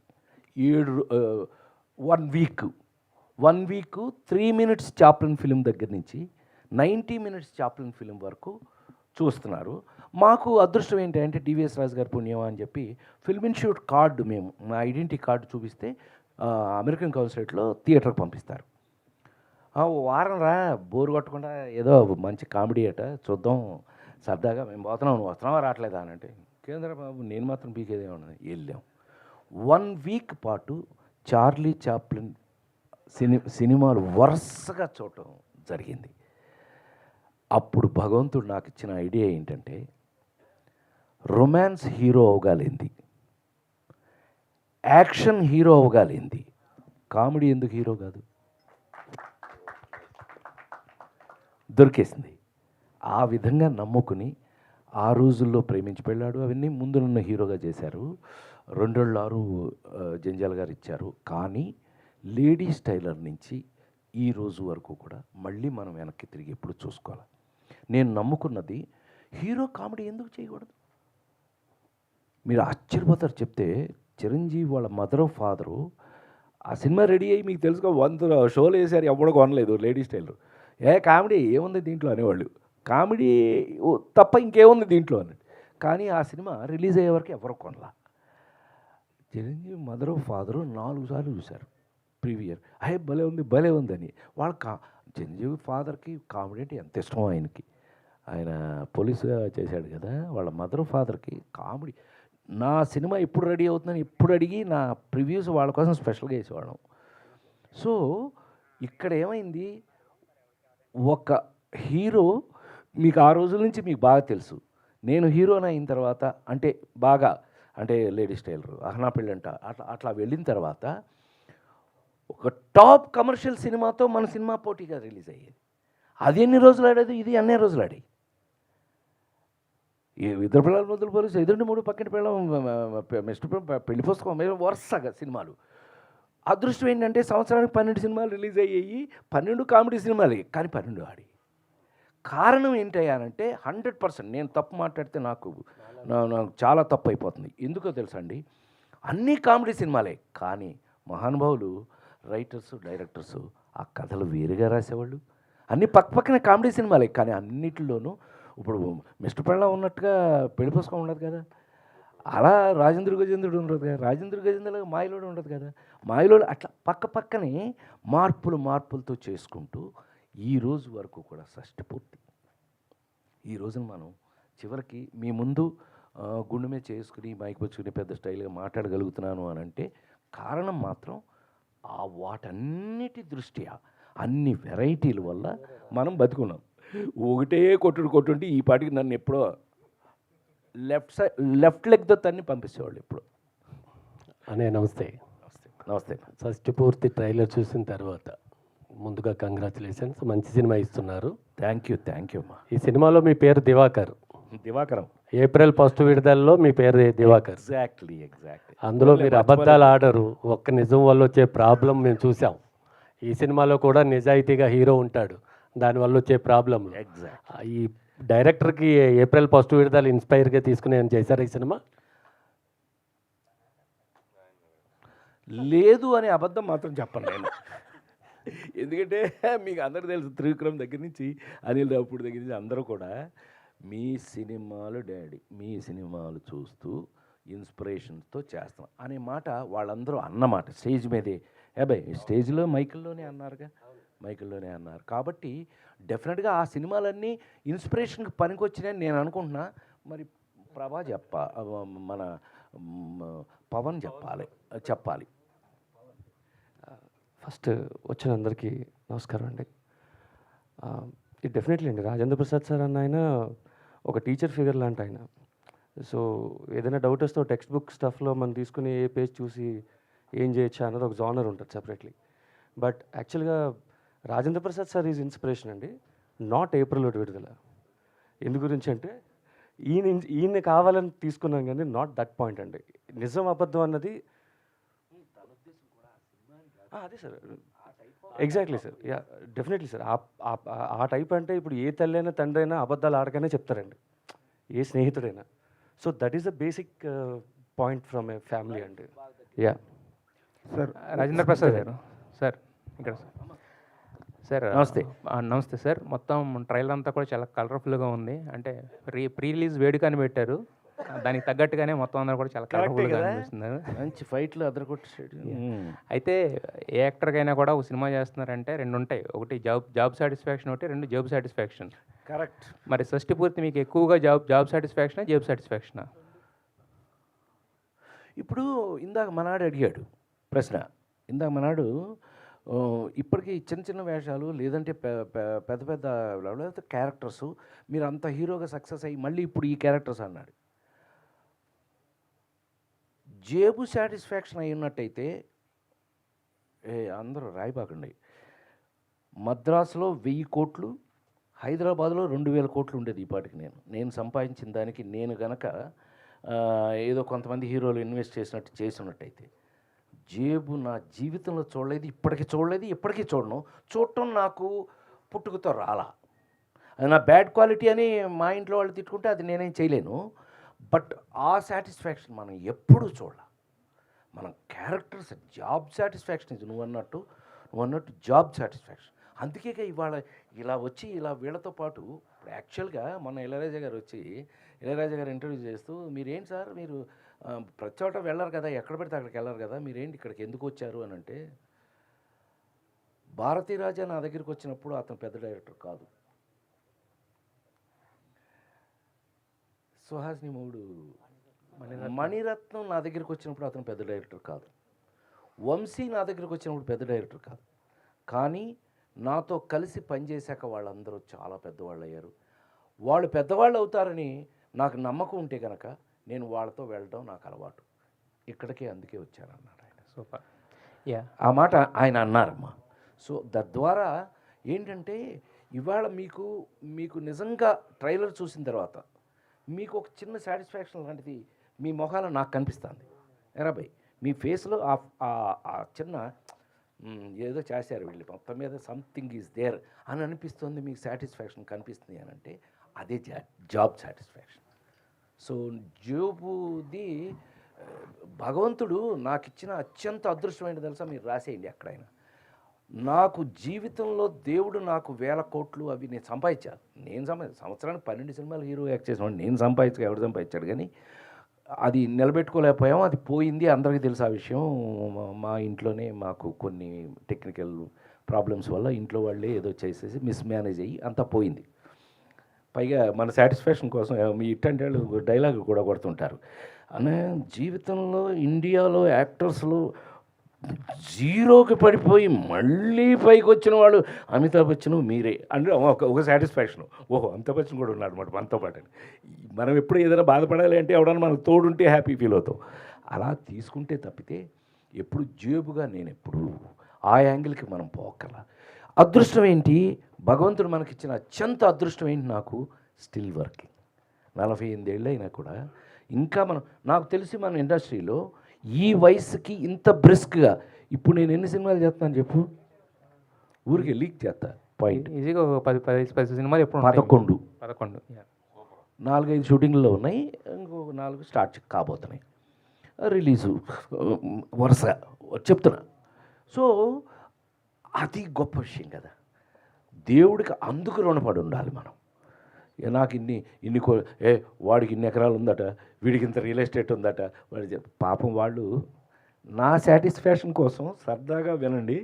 1 వీక్ 3 minutes చాప్లిన్ ఫిలిం దగ్గర నుంచి 90 minutes చాప్లిన్ ఫిలిం వరకు చూస్తున్నారు. మాకు అదృష్టం ఏంటంటే డివిఎస్ రాజు గారి పుణ్యం అని చెప్పి ఫిల్మ్ ఇన్స్టిట్యూట్ కార్డు, మేము మా ఐడెంటిటీ కార్డు చూపిస్తే అమెరికన్ కౌన్సిలేట్లో థియేటర్కి పంపిస్తారు. వారం రా, బోరు కొట్టకుండా ఏదో మంచి కామెడీ అట చూద్దాం సరదాగా, మేము పోతున్నాం, నువ్వు వస్తున్నావా రావట్లేదా అని అంటే, కేంద్రబాబు నేను మాత్రం పీకేదే ఉన్నది. వెళ్ళాం. 1 week పాటు చార్లీ చాప్లిన్ సినిమాలు వరుసగా చూడటం జరిగింది. అప్పుడు భగవంతుడు నాకు ఇచ్చిన ఐడియా ఏంటంటే, రొమాన్స్ హీరో అవగాలింది, యాక్షన్ హీరో అవగాలింది, కామెడీ ఎందుకు హీరో కాదు, దొరికేసింది. ఆ విధంగా నమ్ముకుని ఆ రోజుల్లో ప్రేమించి పెళ్ళాడు అవన్నీ ముందు నన్ను హీరోగా చేశారు. 2.6 జంజాల్ గారు ఇచ్చారు. కానీ లేడీస్ టైలర్ నుంచి ఈ రోజు వరకు కూడా మళ్ళీ మనం వెనక్కి తిరిగి ఎప్పుడు చూసుకోవాలి. నేను నమ్ముకున్నది, హీరో కామెడీ ఎందుకు చేయకూడదు. మీరు ఆశ్చర్యపోతారు చెప్తే, చిరంజీవి వాళ్ళ మదర్ ఫాదరు ఆ సినిమా రెడీ అయ్యి, మీకు తెలుసుకో 100 షోలు వేసారు, ఎవడో కొనలేదు లేడీస్ టైలర్. కామెడీ ఏముంది దీంట్లో అనేవాళ్ళు, కామెడీ తప్ప ఇంకేముంది దీంట్లో అని. కానీ ఆ సినిమా రిలీజ్ అయ్యే వరకు ఎవరు కొనలా. చిరంజీవి మదర్ ఫాదరు 4 సార్లు చూశారు. ప్రీవియర్ అయ్యే భలే ఉందని వాళ్ళ చిరంజీవి ఫాదర్కి కామెడీ అంటే ఎంత ఇష్టమో ఆయనకి. ఆయన పోలీసుగా చేశాడు కదా, వాళ్ళ మదర్ ఫాదర్కి కామెడీ. నా సినిమా ఎప్పుడు రెడీ అవుతుందని ఎప్పుడు అడిగి నా ప్రివ్యూస్ వాళ్ళ కోసం స్పెషల్గా వేసేవాళ్ళం. సో ఇక్కడ ఏమైంది, ఒక హీరో మీకు ఆ రోజుల నుంచి మీకు బాగా తెలుసు. నేను హీరోని అయిన తర్వాత అంటే బాగా అంటే లేడీస్ టైలర్, అహనా పెళ్ళంట అట్లా వెళ్ళిన తర్వాత ఒక టాప్ కమర్షియల్ సినిమాతో మన సినిమా పోటీగా రిలీజ్ అయ్యేది. అది ఎన్ని రోజులు ఆడేది, ఇది అన్నే రోజులు ఆడాయి. ఇద్దరు పిల్లలు మొదలు పోలీసు, ఎదురు 3 పక్కన పిల్లలు, మిస్టర్ పెళ్లి పుస్తకం, వరుసగా సినిమాలు. అదృష్టం ఏంటంటే సంవత్సరానికి 12 సినిమాలు రిలీజ్ అయ్యాయి, 12 కామెడీ సినిమాలే, కానీ 12 ఆడి. కారణం ఏంటయ్యానంటే 100% నేను తప్పు మాట్లాడితే నాకు చాలా తప్పు అయిపోతుంది. ఎందుకో తెలుసా అండి, అన్నీ కామెడీ సినిమాలే, కానీ మహానుభావులు రైటర్సు డైరెక్టర్సు ఆ కథలు వేరుగా రాసేవాళ్ళు. అన్నీ పక్కనే కామెడీ సినిమాలే, కానీ అన్నిటిలోనూ ఇప్పుడు మిస్టర్ పెళ్ళ ఉన్నట్టుగా పెళ్లి పుస్తకం ఉండదు కదా, అలా రాజేంద్ర గజేంద్రుడు ఉండదు కదా, రాజేంద్ర గజేంద్రుడు మాయలోడు ఉండదు కదా, మాయలోడు అట్లా పక్కనే మార్పులతో చేసుకుంటూ ఈ రోజు వరకు కూడా షష్టి పూర్తి. ఈ రోజున మనం చివరికి మీ ముందు గుండె మీద చేసుకుని మైక్ పుచ్చుకుని పెద్ద స్టైల్గా మాట్లాడగలుగుతున్నాను అని అంటే కారణం మాత్రం ఆ వాటన్నిటి దృష్ట్యా అన్ని వెరైటీల వల్ల మనం బతుకున్నాం. ఒకటే కొట్టుంటే ఈ పాటికి నన్ను ఎప్పుడో లెఫ్ట్ లెగ్తో తన్ని పంపించేవాళ్ళు ఇప్పుడు. అనే నమస్తే. నమస్తే. షష్టి పూర్తి ట్రైలర్ చూసిన తర్వాత ముందుగా కంగ్రాచులేషన్స్, మంచి సినిమా ఇస్తున్నారు. థ్యాంక్ యూ అమ్మా. ఈ సినిమాలో మీ పేరు దివాకరం. ఏప్రిల్ 1 విడుదలలో మీ పేరు దివాకర్. ఎగ్జాక్ట్లీ. అందులో మీరు అబద్ధాలు ఆడరు, ఒక్క నిజం వల్ల వచ్చే ప్రాబ్లం మేము చూసాం. ఈ సినిమాలో కూడా నిజాయితీగా హీరో ఉంటాడు, దానివల్ల వచ్చే ప్రాబ్లం. ఈ డైరెక్టర్కి ఏప్రిల్ 1 విడుదల ఇన్స్పైర్గా తీసుకుని ఏం చేశారు ఈ సినిమా? లేదు అనే అబద్ధం మాత్రం చెప్పను నేను. ఎందుకంటే మీకు అందరూ తెలుసు, త్రివిక్రమ్ దగ్గర నుంచి అనిల్ రావుపూడి దగ్గర నుంచి అందరూ కూడా మీ సినిమాలు డాడీ, మీ సినిమాలు చూస్తూ ఇన్స్పిరేషన్తో చేస్తాం అనే మాట వాళ్ళందరూ అన్నమాట స్టేజ్ మీదే. అబ్బాయి స్టేజ్లో మైకిల్లోనే అన్నారు కాబట్టి డెఫినెట్గా ఆ సినిమాలన్నీ ఇన్స్పిరేషన్కి పనికొచ్చినాయని నేను అనుకుంటున్నా. మరి ప్రభా మన పవన్ చెప్పాలి. ఫస్ట్ వచ్చిన అందరికీ నమస్కారం అండి. ఇది డెఫినెట్లీ అండి, రాజేంద్ర ప్రసాద్ సార్ అన్న ఆయన ఒక టీచర్ ఫిగర్ లాంటి ఆయన. సో ఏదైనా డౌట్ వస్తే టెక్స్ట్ బుక్ స్టఫ్లో మనం తీసుకుని ఏ పేజ్ చూసి ఏం చేయొచ్చా అన్నది ఒక జానర్ ఉంటుంది సెపరేట్లీ. బట్ యాక్చువల్గా Rajendra Prasad sir is inspiration అండి, నాట్ ఏప్రిల్ 1 విడుదల. ఎందు గురించి అంటే ఈయన కావాలని తీసుకున్నాం కానీ నాట్ దట్ పాయింట్ అండి. నిజం అబద్ధం అన్నది అదే sir, exactly sir, yeah definitely sir. ఆ టైప్ అంటే ఇప్పుడు ఏ తల్లి అయినా తండ్రి అయినా అబద్ధాలు ఆడకనే చెప్తారండి, ఏ స్నేహితుడైనా. So that is the basic point from a family అండి. Yeah sir, Rajendra Prasad garu sir, ఇక్కడ సార్ నమస్తే సార్. మొత్తం ట్రైలర్ అంతా కూడా చాలా కలర్ఫుల్గా ఉంది. అంటే ప్రీ రిలీజ్ వేడుక అని పెట్టారు, దానికి తగ్గట్టుగానే మొత్తం అందరూ కూడా చాలా కలర్ఫుల్గా అనిపిస్తున్నారు. మంచి ఫైట్లు అదరగొట్టేసాడు. అయితే ఏ యాక్టర్కైనా కూడా ఒక సినిమా చేస్తున్నారంటే 2 ఉంటాయి, ఒకటి జాబ్ సాటిస్ఫాక్షన్, ఒకటి 2 జాబ్ సాటిస్ఫాక్షన్. కరెక్ట్. మరి షష్టి పూర్తి మీకు ఎక్కువగా జాబ్ సాటిస్ఫాక్షనా జాబ్ సాటిస్ఫాక్షనా? ఇప్పుడు ఇందాక మనాడు అడిగాడు ప్రశ్న. ఇందాక ఇప్పటికీ చిన్న వేషాలు లేదంటే పెద్ద లేకపోతే క్యారెక్టర్స్ మీరు అంత హీరోగా సక్సెస్ అయ్యి మళ్ళీ ఇప్పుడు ఈ క్యారెక్టర్స్ అన్నాడు. జేబు సాటిస్ఫాక్షన్ అయి ఉన్నట్టయితే అందరూ రాయిబాకండి. మద్రాసులో 1000 కోట్లు, హైదరాబాద్లో 2000 కోట్లు ఉండేది ఈ పాటికి. నేను సంపాదించిన దానికి నేను గనక ఏదో కొంతమంది హీరోలు ఇన్వెస్ట్ చేసినట్టయితే జేబు నా జీవితంలో చూడలేదు, ఇప్పటికీ చూడను. చూడటం నాకు పుట్టుకతో రాలా. అది నా బ్యాడ్ క్వాలిటీ అని మా ఇంట్లో వాళ్ళు తిట్టుకుంటే అది నేనేం చేయలేను. బట్ ఆ సాటిస్ఫాక్షన్ మనం ఎప్పుడూ చూడాలి. మనం క్యారెక్టర్స్ జాబ్ సాటిస్ఫాక్షన్ ఇది నువ్వు అన్నట్టు జాబ్ సాటిస్ఫాక్షన్. అందుకే ఇవాళ ఇలా వచ్చి ఇలా వీళ్ళతో పాటు ఇప్పుడు యాక్చువల్గా మన ఇళయరాజా గారు ఇంటర్వ్యూ చేస్తూ మీరేంటి సార్ మీరు ప్రతి చోట వెళ్ళరు కదా, ఎక్కడ పెడితే అక్కడికి వెళ్ళరు కదా, మీరేంటి ఇక్కడికి ఎందుకు వచ్చారు అని అంటే భారతీరాజా నా దగ్గరికి వచ్చినప్పుడు అతను పెద్ద డైరెక్టర్ కాదు. సుహాసిని మూడు మణిరత్నం నా దగ్గరికి వచ్చినప్పుడు అతను పెద్ద డైరెక్టర్ కాదు. వంశీ నా దగ్గరికి వచ్చినప్పుడు పెద్ద డైరెక్టర్ కాదు. కానీ నాతో కలిసి పనిచేశాక వాళ్ళందరూ చాలా పెద్దవాళ్ళు అయ్యారు. వాళ్ళు పెద్దవాళ్ళు అవుతారని నాకు నమ్మకం ఉంటే కనుక నేను వాళ్ళతో వెళ్ళడం నాకు అలవాటు. ఇక్కడికి అందుకే వచ్చానన్నాడు ఆయన. సూపర్. యా, ఆ మాట ఆయన అన్నారమ్మా. సో తద్వారా ఏంటంటే ఇవాళ మీకు నిజంగా ట్రైలర్ చూసిన తర్వాత మీకు ఒక చిన్న సాటిస్ఫాక్షన్ లాంటిది మీ మొహాల నాకు కనిపిస్తుంది. ఎరాబాయ్ మీ ఫేస్లో ఆ చిన్న ఏదో చేశారు వీళ్ళు, మొత్తం మీద సంథింగ్ ఈజ్ దేర్ అని అనిపిస్తుంది, మీకు సాటిస్ఫాక్షన్ కనిపిస్తుంది అని అంటే అదే జాబ్ సాటిస్ఫాక్షన్. సో జోబుది భగవంతుడు నాకు ఇచ్చిన అత్యంత అదృష్టమైన తెలుసా, మీరు రాసేయండి ఎక్కడైనా. నాకు జీవితంలో దేవుడు నాకు 1000 కోట్లు అవి నేను సంపాదించాను. సంవత్సరానికి 12 సినిమాలు హీరో యాక్ట్ చేసిన నేను ఎవడు సంపాదించాడు, కానీ అది నిలబెట్టుకోలేకపోయాం. అది పోయింది, అందరికీ తెలుసు ఆ విషయం. మా ఇంట్లోనే మాకు కొన్ని టెక్నికల్ ప్రాబ్లమ్స్ వల్ల ఇంట్లో వాళ్ళే ఏదో చేసేసి మిస్మేనేజ్ అయ్యి అంతా పోయింది. పైగా మన సాటిస్ఫాక్షన్ కోసం మీ ఇట్టంటే వాళ్ళు డైలాగ్ కూడా కొడుతుంటారు. అనే జీవితంలో ఇండియాలో యాక్టర్స్లో జీరోకి పడిపోయి మళ్ళీ పైకి వచ్చిన వాడు అమితాబ్ బచ్చన్ మీరే అంటే ఒక సాటిస్ఫాక్షన్. ఓహో అమితాబ్ బచ్చన్ కూడా ఉన్నాడు అనమాట మనతో పాటు. మనం ఎప్పుడు ఏదైనా బాధపడాలి అంటే ఎవడన్నా మనకు తోడుంటే హ్యాపీ ఫీల్ అవుతాం. అలా తీసుకుంటే తప్పితే ఎప్పుడు జేబుగా నేను ఎప్పుడు ఆ యాంగిల్కి మనం పోకల. అదృష్టం ఏంటి, భగవంతుడు మనకిచ్చిన అత్యంత అదృష్టం ఏంటి, నాకు స్టిల్ వర్కింగ్. 48 ఏళ్ళు అయినా కూడా ఇంకా నాకు తెలిసి మన ఇండస్ట్రీలో ఈ వయసుకి ఇంత బ్రిస్క్గా ఇప్పుడు నేను ఎన్ని సినిమాలు చేస్తాను చెప్పు, ఊరికి లీక్ చేస్తా పాయింట్ ఈజీగా ఒక 10 సినిమాలు ఎప్పుడు 11 11 4-5 షూటింగ్లో ఉన్నాయి, ఇంకొక 4 స్టార్ట్ కాబోతున్నాయి, రిలీజు వరుస చెప్తున్నా. సో అది గొప్ప విషయం కదా, దేవుడికి అందుకు రుణపడి ఉండాలి మనం. నాకు వాడికి ఇన్ని ఎకరాలు ఉందట, వీడికి ఇంత రియల్ ఎస్టేట్ ఉందట, వాడి పాపం వాళ్ళు నా సాటిస్ఫాక్షన్ కోసం సరదాగా వినండి.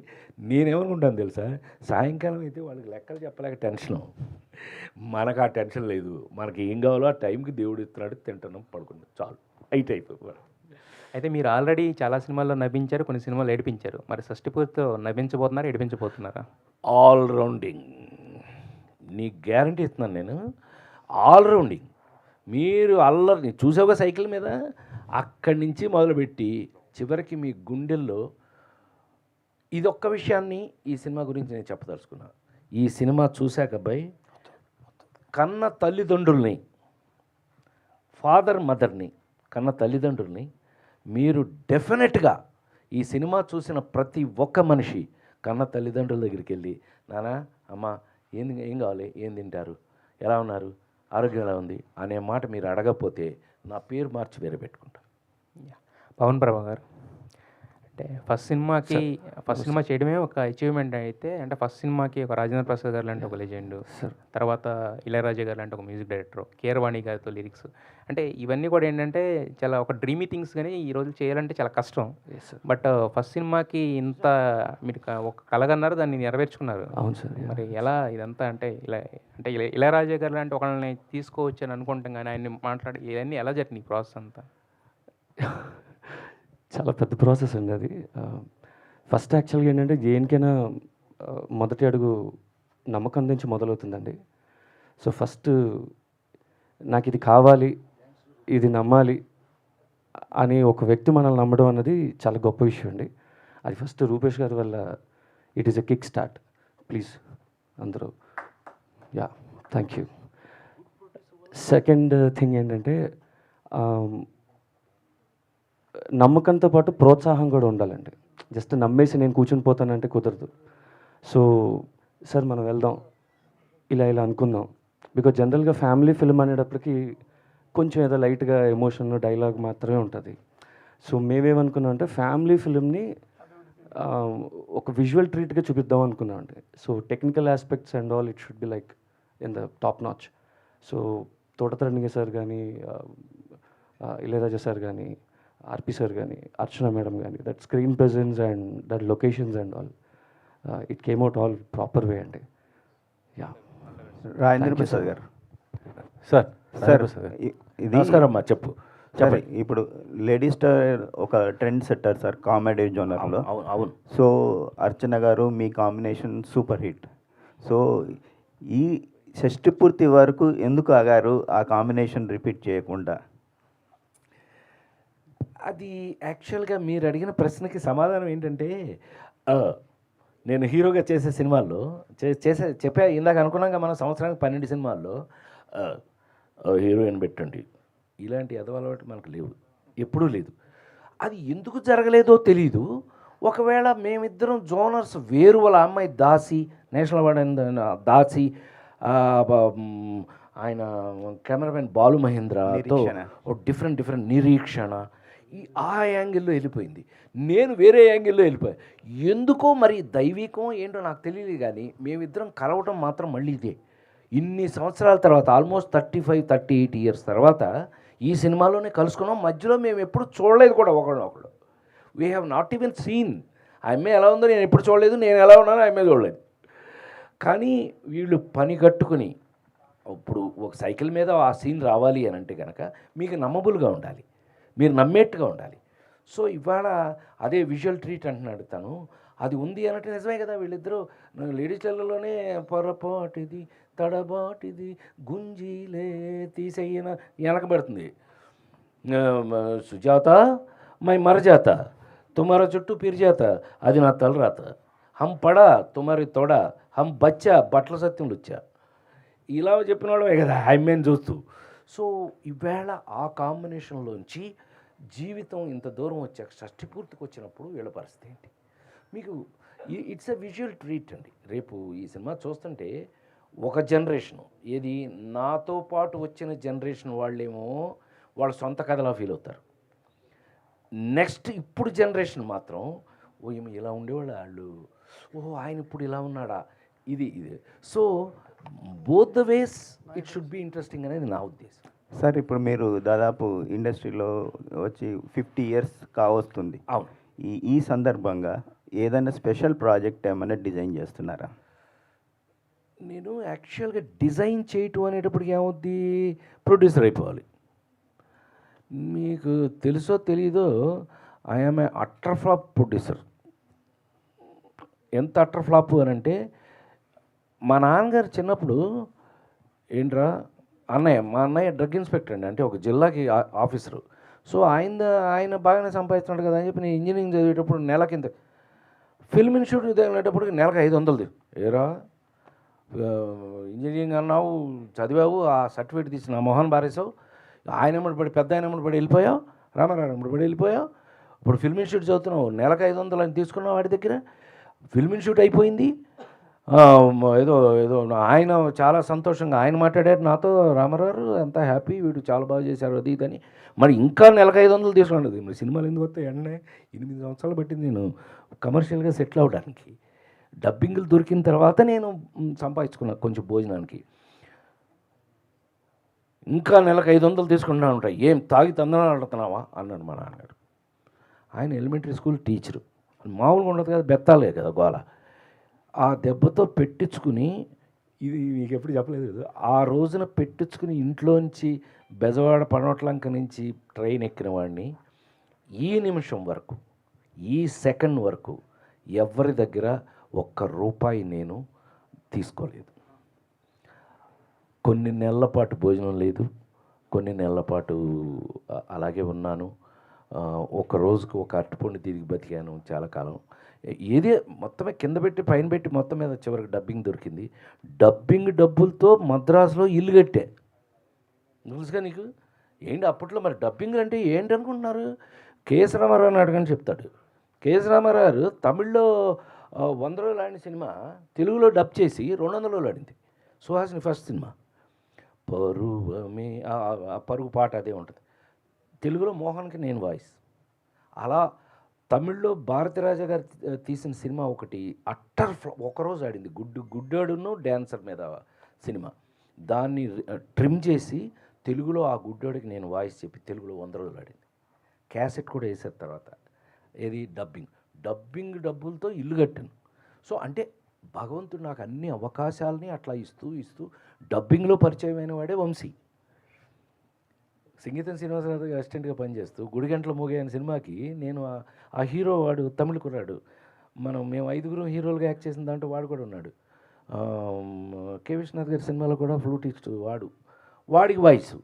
నేనేమనుకుంటాను తెలుసా, సాయంకాలం అయితే వాళ్ళకి లెక్కలు చెప్పలేక టెన్షను, మనకు ఆ టెన్షన్ లేదు. మనకి ఏం కావాలో ఆ టైంకి దేవుడు ఇస్తున్నాడు, తింటున్నాం, పడుకున్నాం, చాలు అయిపోయి. అయితే మీరు ఆల్రెడీ చాలా సినిమాల్లో నవ్వించారు, కొన్ని సినిమాలు ఏడిపించారు. మరి షష్టిపూర్తితో నవ్వించబోతున్నారా, ఏడిపించబోతున్నారా? ఆల్రౌండింగ్, నీకు గ్యారంటీ ఇస్తున్నాను నేను. ఆల్రౌండింగ్. మీరు అల్లరిని చూసావుగా సైకిల్ మీద, అక్కడి నుంచి మొదలుపెట్టి చివరికి మీ గుండెల్లో ఇదొక్క విషయాన్ని ఈ సినిమా గురించి నేను చెప్పదలుచుకున్నాను. ఈ సినిమా చూశాక అబ్బాయి కన్న తల్లిదండ్రుల్ని, ఫాదర్ మదర్ని, కన్న తల్లిదండ్రుల్ని మీరు డెఫినెట్గా ఈ సినిమా చూసిన ప్రతి ఒక్క మనిషి కన్న తల్లిదండ్రుల దగ్గరికి వెళ్ళి, నాన్న అమ్మ ఏం కావాలి, ఏం తింటారు, ఎలా ఉన్నారు, ఆరోగ్యం ఎలా ఉంది అనే మాట మీరు అడగకపోతే నా పేరు మార్చి వేరే పెట్టుకుంటా. పవన్ ప్రభా గారు, అంటే ఫస్ట్ సినిమా చేయడమే ఒక అచీవ్మెంట్ అయితే, అంటే ఫస్ట్ సినిమాకి ఒక రాజేంద్ర ప్రసాద్ గారు లాంటి ఒక లెజెండ్, తర్వాత ఇళయరాజా గారు లాంటి ఒక మ్యూజిక్ డైరెక్టర్, కీరవాణి గారితో లిరిక్స్, అంటే ఇవన్నీ కూడా ఏంటంటే చాలా ఒక డ్రీమీ థింగ్స్, కానీ ఈ రోజు చేయాలంటే చాలా కష్టం. బట్ ఫస్ట్ సినిమాకి ఇంత మీరు ఒక కలగన్నారు, దాన్ని నెరవేర్చుకున్నారు. అవును సార్. మరి ఎలా ఇదంతా అంటే ఇళయరాజా గారు లాంటి ఒకళ్ళని తీసుకోవచ్చు అని అనుకుంటాం, కానీ ఆయన్ని మాట్లాడి ఇవన్నీ ఎలా జరిగింది ఈ ప్రాసెస్ అంతా? చాలా పెద్ద ప్రాసెస్ అండి అది. ఫస్ట్ యాక్చువల్గా ఏంటంటే దేనికైనా మొదటి అడుగు నమ్మకం నుంచి మొదలవుతుందండి. సో ఫస్ట్ నాకు ఇది కావాలి, ఇది నమ్మాలి అని ఒక వ్యక్తి మనల్ని నమ్మడం అన్నది చాలా గొప్ప విషయం అండి. అది ఫస్ట్ రూపేష్ గారి వల్ల it is a kick start. Please అందరూ థ్యాంక్ యూ. సెకండ్ థింగ్ ఏంటంటే నమ్మకంతో పాటు ప్రోత్సాహం కూడా ఉండాలండి. జస్ట్ నమ్మేసి నేను కూర్చొని పోతానంటే కుదరదు. సో సార్ మనం వెళ్దాం, ఇలా అనుకుందాం. బికాజ్ జనరల్గా ఫ్యామిలీ ఫిల్మ్ అనేటప్పటికి కొంచెం ఏదో లైట్గా ఎమోషన్ డైలాగ్ మాత్రమే ఉంటుంది. సో మేమేమనుకున్నాం అంటే ఫ్యామిలీ ఫిల్మ్ని ఒక విజువల్ ట్రీట్గా చూపిద్దాం అనుకున్నాం అండి. So technical aspects and all it should be like in the top notch. So Thota Tharani sir కానీ, ఇళయరాజా సార్ కానీ, ఆర్పి సార్ కానీ, అర్చన మేడం కానీ, that screen presence and that locations and all it came out all proper way అండి. Yeah Rajendra Prasad garu sir sir ఇది నమస్కారం అమ్మా, చెప్పు. Sir ఇప్పుడు లేడీ స్టార్ ఒక ట్రెండ్ సెట్టర్ సార్ కామెడీ జోనర్లో. అవును. సో అర్చన గారు మీ కాంబినేషన్ సూపర్ హిట్. సో ఈ షష్టి పూర్తి వరకు ఎందుకు ఆగారు ఆ కాంబినేషన్ రిపీట్ చేయకుండా? అది యాక్చువల్గా మీరు అడిగిన ప్రశ్నకి సమాధానం ఏంటంటే, నేను హీరోగా చేసే సినిమాల్లో చెప్పా ఇందాక అనుకున్నాక మనం సంవత్సరానికి 12 సినిమాల్లో హీరోయిన్ పెట్టండి, ఇలాంటి అలవాటు మనకు లేవు, ఎప్పుడూ లేదు. అది ఎందుకు జరగలేదో తెలీదు. ఒకవేళ మేమిద్దరం జోనర్స్ వేరు, వాళ్ళ అమ్మాయి దాసి, నేషనల్ అవార్డు దాసి, ఆయన కెమెరామెన్ బాలు మహేంద్రతో డిఫరెంట్ నిరీక్షణ, ఆ యాంగిల్లో వెళ్ళిపోయింది. నేను వేరే యాంగిల్లో వెళ్ళిపోయాను. ఎందుకో మరి దైవికం ఏంటో నాకు తెలియదు, కానీ మేమిద్దరం కలవటం మాత్రం మళ్ళీ ఇదే. ఇన్ని సంవత్సరాల తర్వాత, ఆల్మోస్ట్ 35-38 ఇయర్స్ తర్వాత ఈ సినిమాలోనే కలుసుకున్నాం. మధ్యలో మేము ఎప్పుడు చూడలేదు కూడా ఒకళ్ళు. We have not even scene. ఆ అమ్మాయి ఎలా ఉందో నేను ఎప్పుడు చూడలేదు, నేను ఎలా ఉన్నానో ఆ అమ్మాయి చూడలేదు. కానీ వీళ్ళు పని కట్టుకుని, ఇప్పుడు ఒక సైకిల్ మీద ఆ సీన్ రావాలి అని అంటే కనుక మీకు నమ్మబుల్గా ఉండాలి, మీరు నమ్మేట్టుగా ఉండాలి. సో ఇవాళ అదే విజువల్ ట్రీట్ అంటున్నాడు తను, అది ఉంది అన్నట్టు నిజమే కదా. వీళ్ళిద్దరూ లేడీస్లలోనే పొరపాటిది తడబాటిది గుంజీలే తీసేయన వెనకబడుతుంది. సుజాత మై మరజాత తుమార చుట్టూ పిరిజాత, అది నా తలరాత. హం పడా తుమారి తొడ, హం బచ్చా బట్టల సత్యం లుచ్చా, ఇలా చెప్పిన వాళ్ళే కదా ఐమెన్ చూస్తూ. సో ఈవేళ ఆ కాంబినేషన్లోంచి జీవితం ఇంత దూరం వచ్చాక షష్టి పూర్తికి వచ్చినప్పుడు వీళ్ళ పరిస్థితి ఏంటి? మీకు ఇట్స్ ఎ విజువల్ ట్రీట్ అండి. రేపు ఈ సినిమా చూస్తుంటే ఒక జనరేషను, ఏది నాతో పాటు వచ్చిన జనరేషన్ వాళ్ళేమో వాళ్ళ సొంత కథలా ఫీల్ అవుతారు. నెక్స్ట్ ఇప్పుడు జనరేషన్ మాత్రం ఓ ఏమో ఇలా ఉండేవాళ్ళు వాళ్ళు, ఓహో ఆయన ఇప్పుడు ఇలా ఉన్నాడా, ఇది. So both the ways it should be interesting అనేది నా ఉద్దేశం. సార్ ఇప్పుడు మీరు దాదాపు ఇండస్ట్రీలో వచ్చి 50 ఇయర్స్ కావస్తుంది. అవును. ఈ సందర్భంగా ఏదైనా స్పెషల్ ప్రాజెక్ట్ ఏమైనా డిజైన్ చేస్తున్నారా? నేను యాక్చువల్గా డిజైన్ చేయటం అనేటప్పటికి ఏమవుద్ది, ప్రొడ్యూసర్ అయిపోవాలి. మీకు తెలుసో తెలీదో, I'm a utter flop producer. ఎంత అట్టర్ ఫ్లాప్ అని అంటే, మా నాన్నగారు చిన్నప్పుడు ఏంట్రా మా అన్నయ్య డ్రగ్ ఇన్స్పెక్టర్ అండి, అంటే ఒక జిల్లాకి ఆఫీసరు. సో ఆయన బాగానే సంపాదిస్తున్నాడు కదా అని చెప్పి నేను ఇంజనీరింగ్ చదివేటప్పుడు నెలకింత ఫిల్మ్ ఇన్స్టిట్యూట్ వెళ్ళేటప్పటికి నెలకు 500. ఏరా ఇంజనీరింగ్ అన్నావు, చదివావు, ఆ సర్టిఫికేట్ తీసి నా మొహన్ బారేసావు, ఆయన ఎమ్మడి పడి పెద్ద ఆయన ఎమ్మడి పడి వెళ్ళిపోయావు, రామారావు ఎమ్మడి పడి వెళ్ళిపోయావు. ఇప్పుడు ఫిల్మ్ ఇన్స్టిట్యూట్ చదువుతున్నావు, నెలకు 500 అని తీసుకున్నావు వాడి దగ్గర. ఫిల్మ్ ఇన్స్టిట్యూట్ అయిపోయింది. ఏదో ఆయన చాలా సంతోషంగా ఆయన మాట్లాడారు నాతో, రామారావు అంతా హ్యాపీ, వీడు చాలా బాగా చేశారు అది ఇదని. మరి ఇంకా నెలకు 500 తీసుకున్నది. మరి సినిమాలు ఎందుకు వస్తాయి? 8 సంవత్సరాలు పట్టింది నేను కమర్షియల్గా సెటిల్ అవ్వడానికి. డబ్బింగ్లు దొరికిన తర్వాత నేను సంపాదించుకున్నా కొంచెం భోజనానికి. ఇంకా నెలకు 500 తీసుకుంటా ఉంటాయి. ఏం తాగి తందనాలు ఆడుతున్నావా అన్నాడు మా నాన్నగారు. ఆయన ఎలిమెంటరీ స్కూల్ టీచరు, మామూలుగా ఉండదు కదా, బెత్తాలే కదా గోల. ఆ దెబ్బతో పెట్టించుకుని, ఇది మీకు ఎప్పుడు చెప్పలేదు కదా, ఆ రోజున పెట్టించుకుని ఇంట్లోంచి బెజవాడ పనోట్లంక నుంచి ట్రైన్ ఎక్కిన వాడిని ఈ నిమిషం వరకు, ఈ సెకండ్ వరకు ఎవరి దగ్గర ₹1 నేను తీసుకోలేదు. కొన్ని నెలల పాటు భోజనం లేదు, కొన్ని నెలల పాటు అలాగే ఉన్నాను. ఒక రోజుకు ఒక అరటిపండు తిరిగి బతికాను చాలా కాలం. ఏదే మొత్తమే కింద పెట్టి పైన పెట్టి మొత్తం మీద చివరికి డబ్బింగ్ దొరికింది. డబ్బింగ్ డబ్బులతో మద్రాసులో ఇల్లు కట్టే. తెలుసుగా నీకు ఏంటి అప్పట్లో మరి డబ్బింగ్ అంటే ఏంటి అనుకుంటున్నారు? కేఎస్ రామారావు అడగని చెప్తాడు. కేఎస్ రామారావు తమిళ్లో 100 రోజులు ఆడిన సినిమా తెలుగులో డబ్ చేసి 200 రోజులు ఆడింది. సుహాసిని ఫస్ట్ సినిమా పరువమే, ఆ పరుగు పాట అదే ఉంటుంది. తెలుగులో మోహన్కి నేను వాయిస్. అలా తమిళ్లో భారతీరాజా గారు తీసిన సినిమా ఒకటి అట్టర్ ఒకరోజు ఆడింది, గుడ్డాడును డ్యాన్సర్ మీద సినిమా. దాన్ని ట్రిమ్ చేసి తెలుగులో ఆ గుడ్డాడికి నేను వాయిస్ చెప్పి తెలుగులో 100 రోజులు ఆడింది. క్యాసెట్ కూడా వేసారు తర్వాత. ఏది డబ్బింగ్ డబ్బులతో ఇల్లు కట్టాను. సో అంటే భగవంతుడు నాకు అన్ని అవకాశాలని అట్లా ఇస్తూ డబ్బింగ్లో పరిచయమైన వాడే వంశీ. సంగీతం శ్రీనివాసరావు గారి అసిస్టెంట్గా పనిచేస్తూ గుడిగంటల మోగే అనే సినిమాకి నేను ఆ హీరో వాడు తమిళ కుర్రాడు, మేము 5 హీరోలుగా యాక్ట్ చేసిన దాంట్లో వాడు కూడా ఉన్నాడు. కె విశ్వనాథ్ గారి సినిమాలో కూడా ఫ్లూటిస్ట్ వాడికి వాయిస్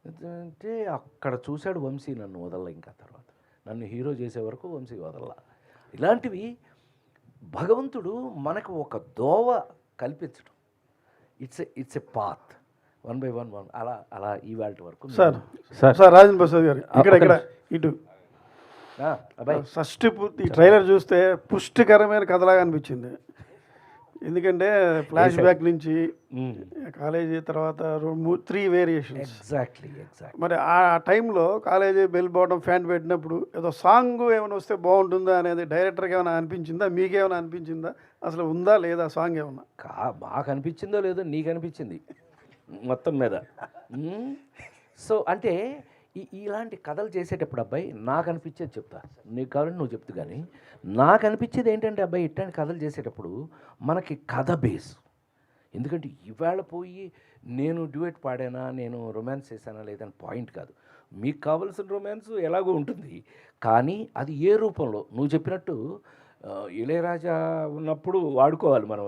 అంటే అక్కడ చూశాడు వంశీ నన్ను వదల. ఇంకా తర్వాత నన్ను హీరో చేసే వరకు వంశీ వదల. ఇలాంటివి భగవంతుడు మనకు ఒక దోవ కల్పించడం. ఇట్స్ ఎ పాత్ 1 by 1 అలా ఇవాళ వరకు. సార్ రాజేంద్ర ప్రసాద్ గారు ఇక్కడ ఇటు అబ్బాయి ఫస్ట్ ఈ ట్రైలర్ చూస్తే పుష్టికరమైన కథలాగా అనిపించింది. ఎందుకంటే ఫ్లాష్ బ్యాక్ నుంచి కాలేజీ తర్వాత 3 వేరియేషన్స్. ఎగ్జాక్ట్లీ మరి ఆ టైంలో కాలేజీ బెల్ బాటం ఫ్యాంట్ పెట్టినప్పుడు ఏదో సాంగ్ ఏమైనా వస్తే బాగుంటుందా అనేది డైరెక్టర్కి ఏమైనా అనిపించిందా, మీకేమైనా అనిపించిందా, అసలు ఉందా లేదా సాంగ్ ఏమన్నా? మాకు అనిపించిందో లేదో నీకు అనిపించింది మొత్తం మీద. సో అంటే ఇలాంటి కథలు చేసేటప్పుడు అబ్బాయి నాకు అనిపించేది చెప్తా, నీకు కావాలంటే నువ్వు చెప్తూ. కానీ నాకు అనిపించేది ఏంటంటే అబ్బాయి ఇట్లాంటి కథలు చేసేటప్పుడు మనకి కథ బేస్. ఎందుకంటే ఇవాళ పోయి నేను డ్యూయట్ పాడానా, నేను రొమాన్స్ చేశానా లేదని పాయింట్ కాదు. మీకు కావాల్సిన రొమాన్స్ ఎలాగో ఉంటుంది, కానీ అది ఏ రూపంలో నువ్వు చెప్పినట్టు ఇళయరాజా ఉన్నప్పుడు వాడుకోవాలి మనం.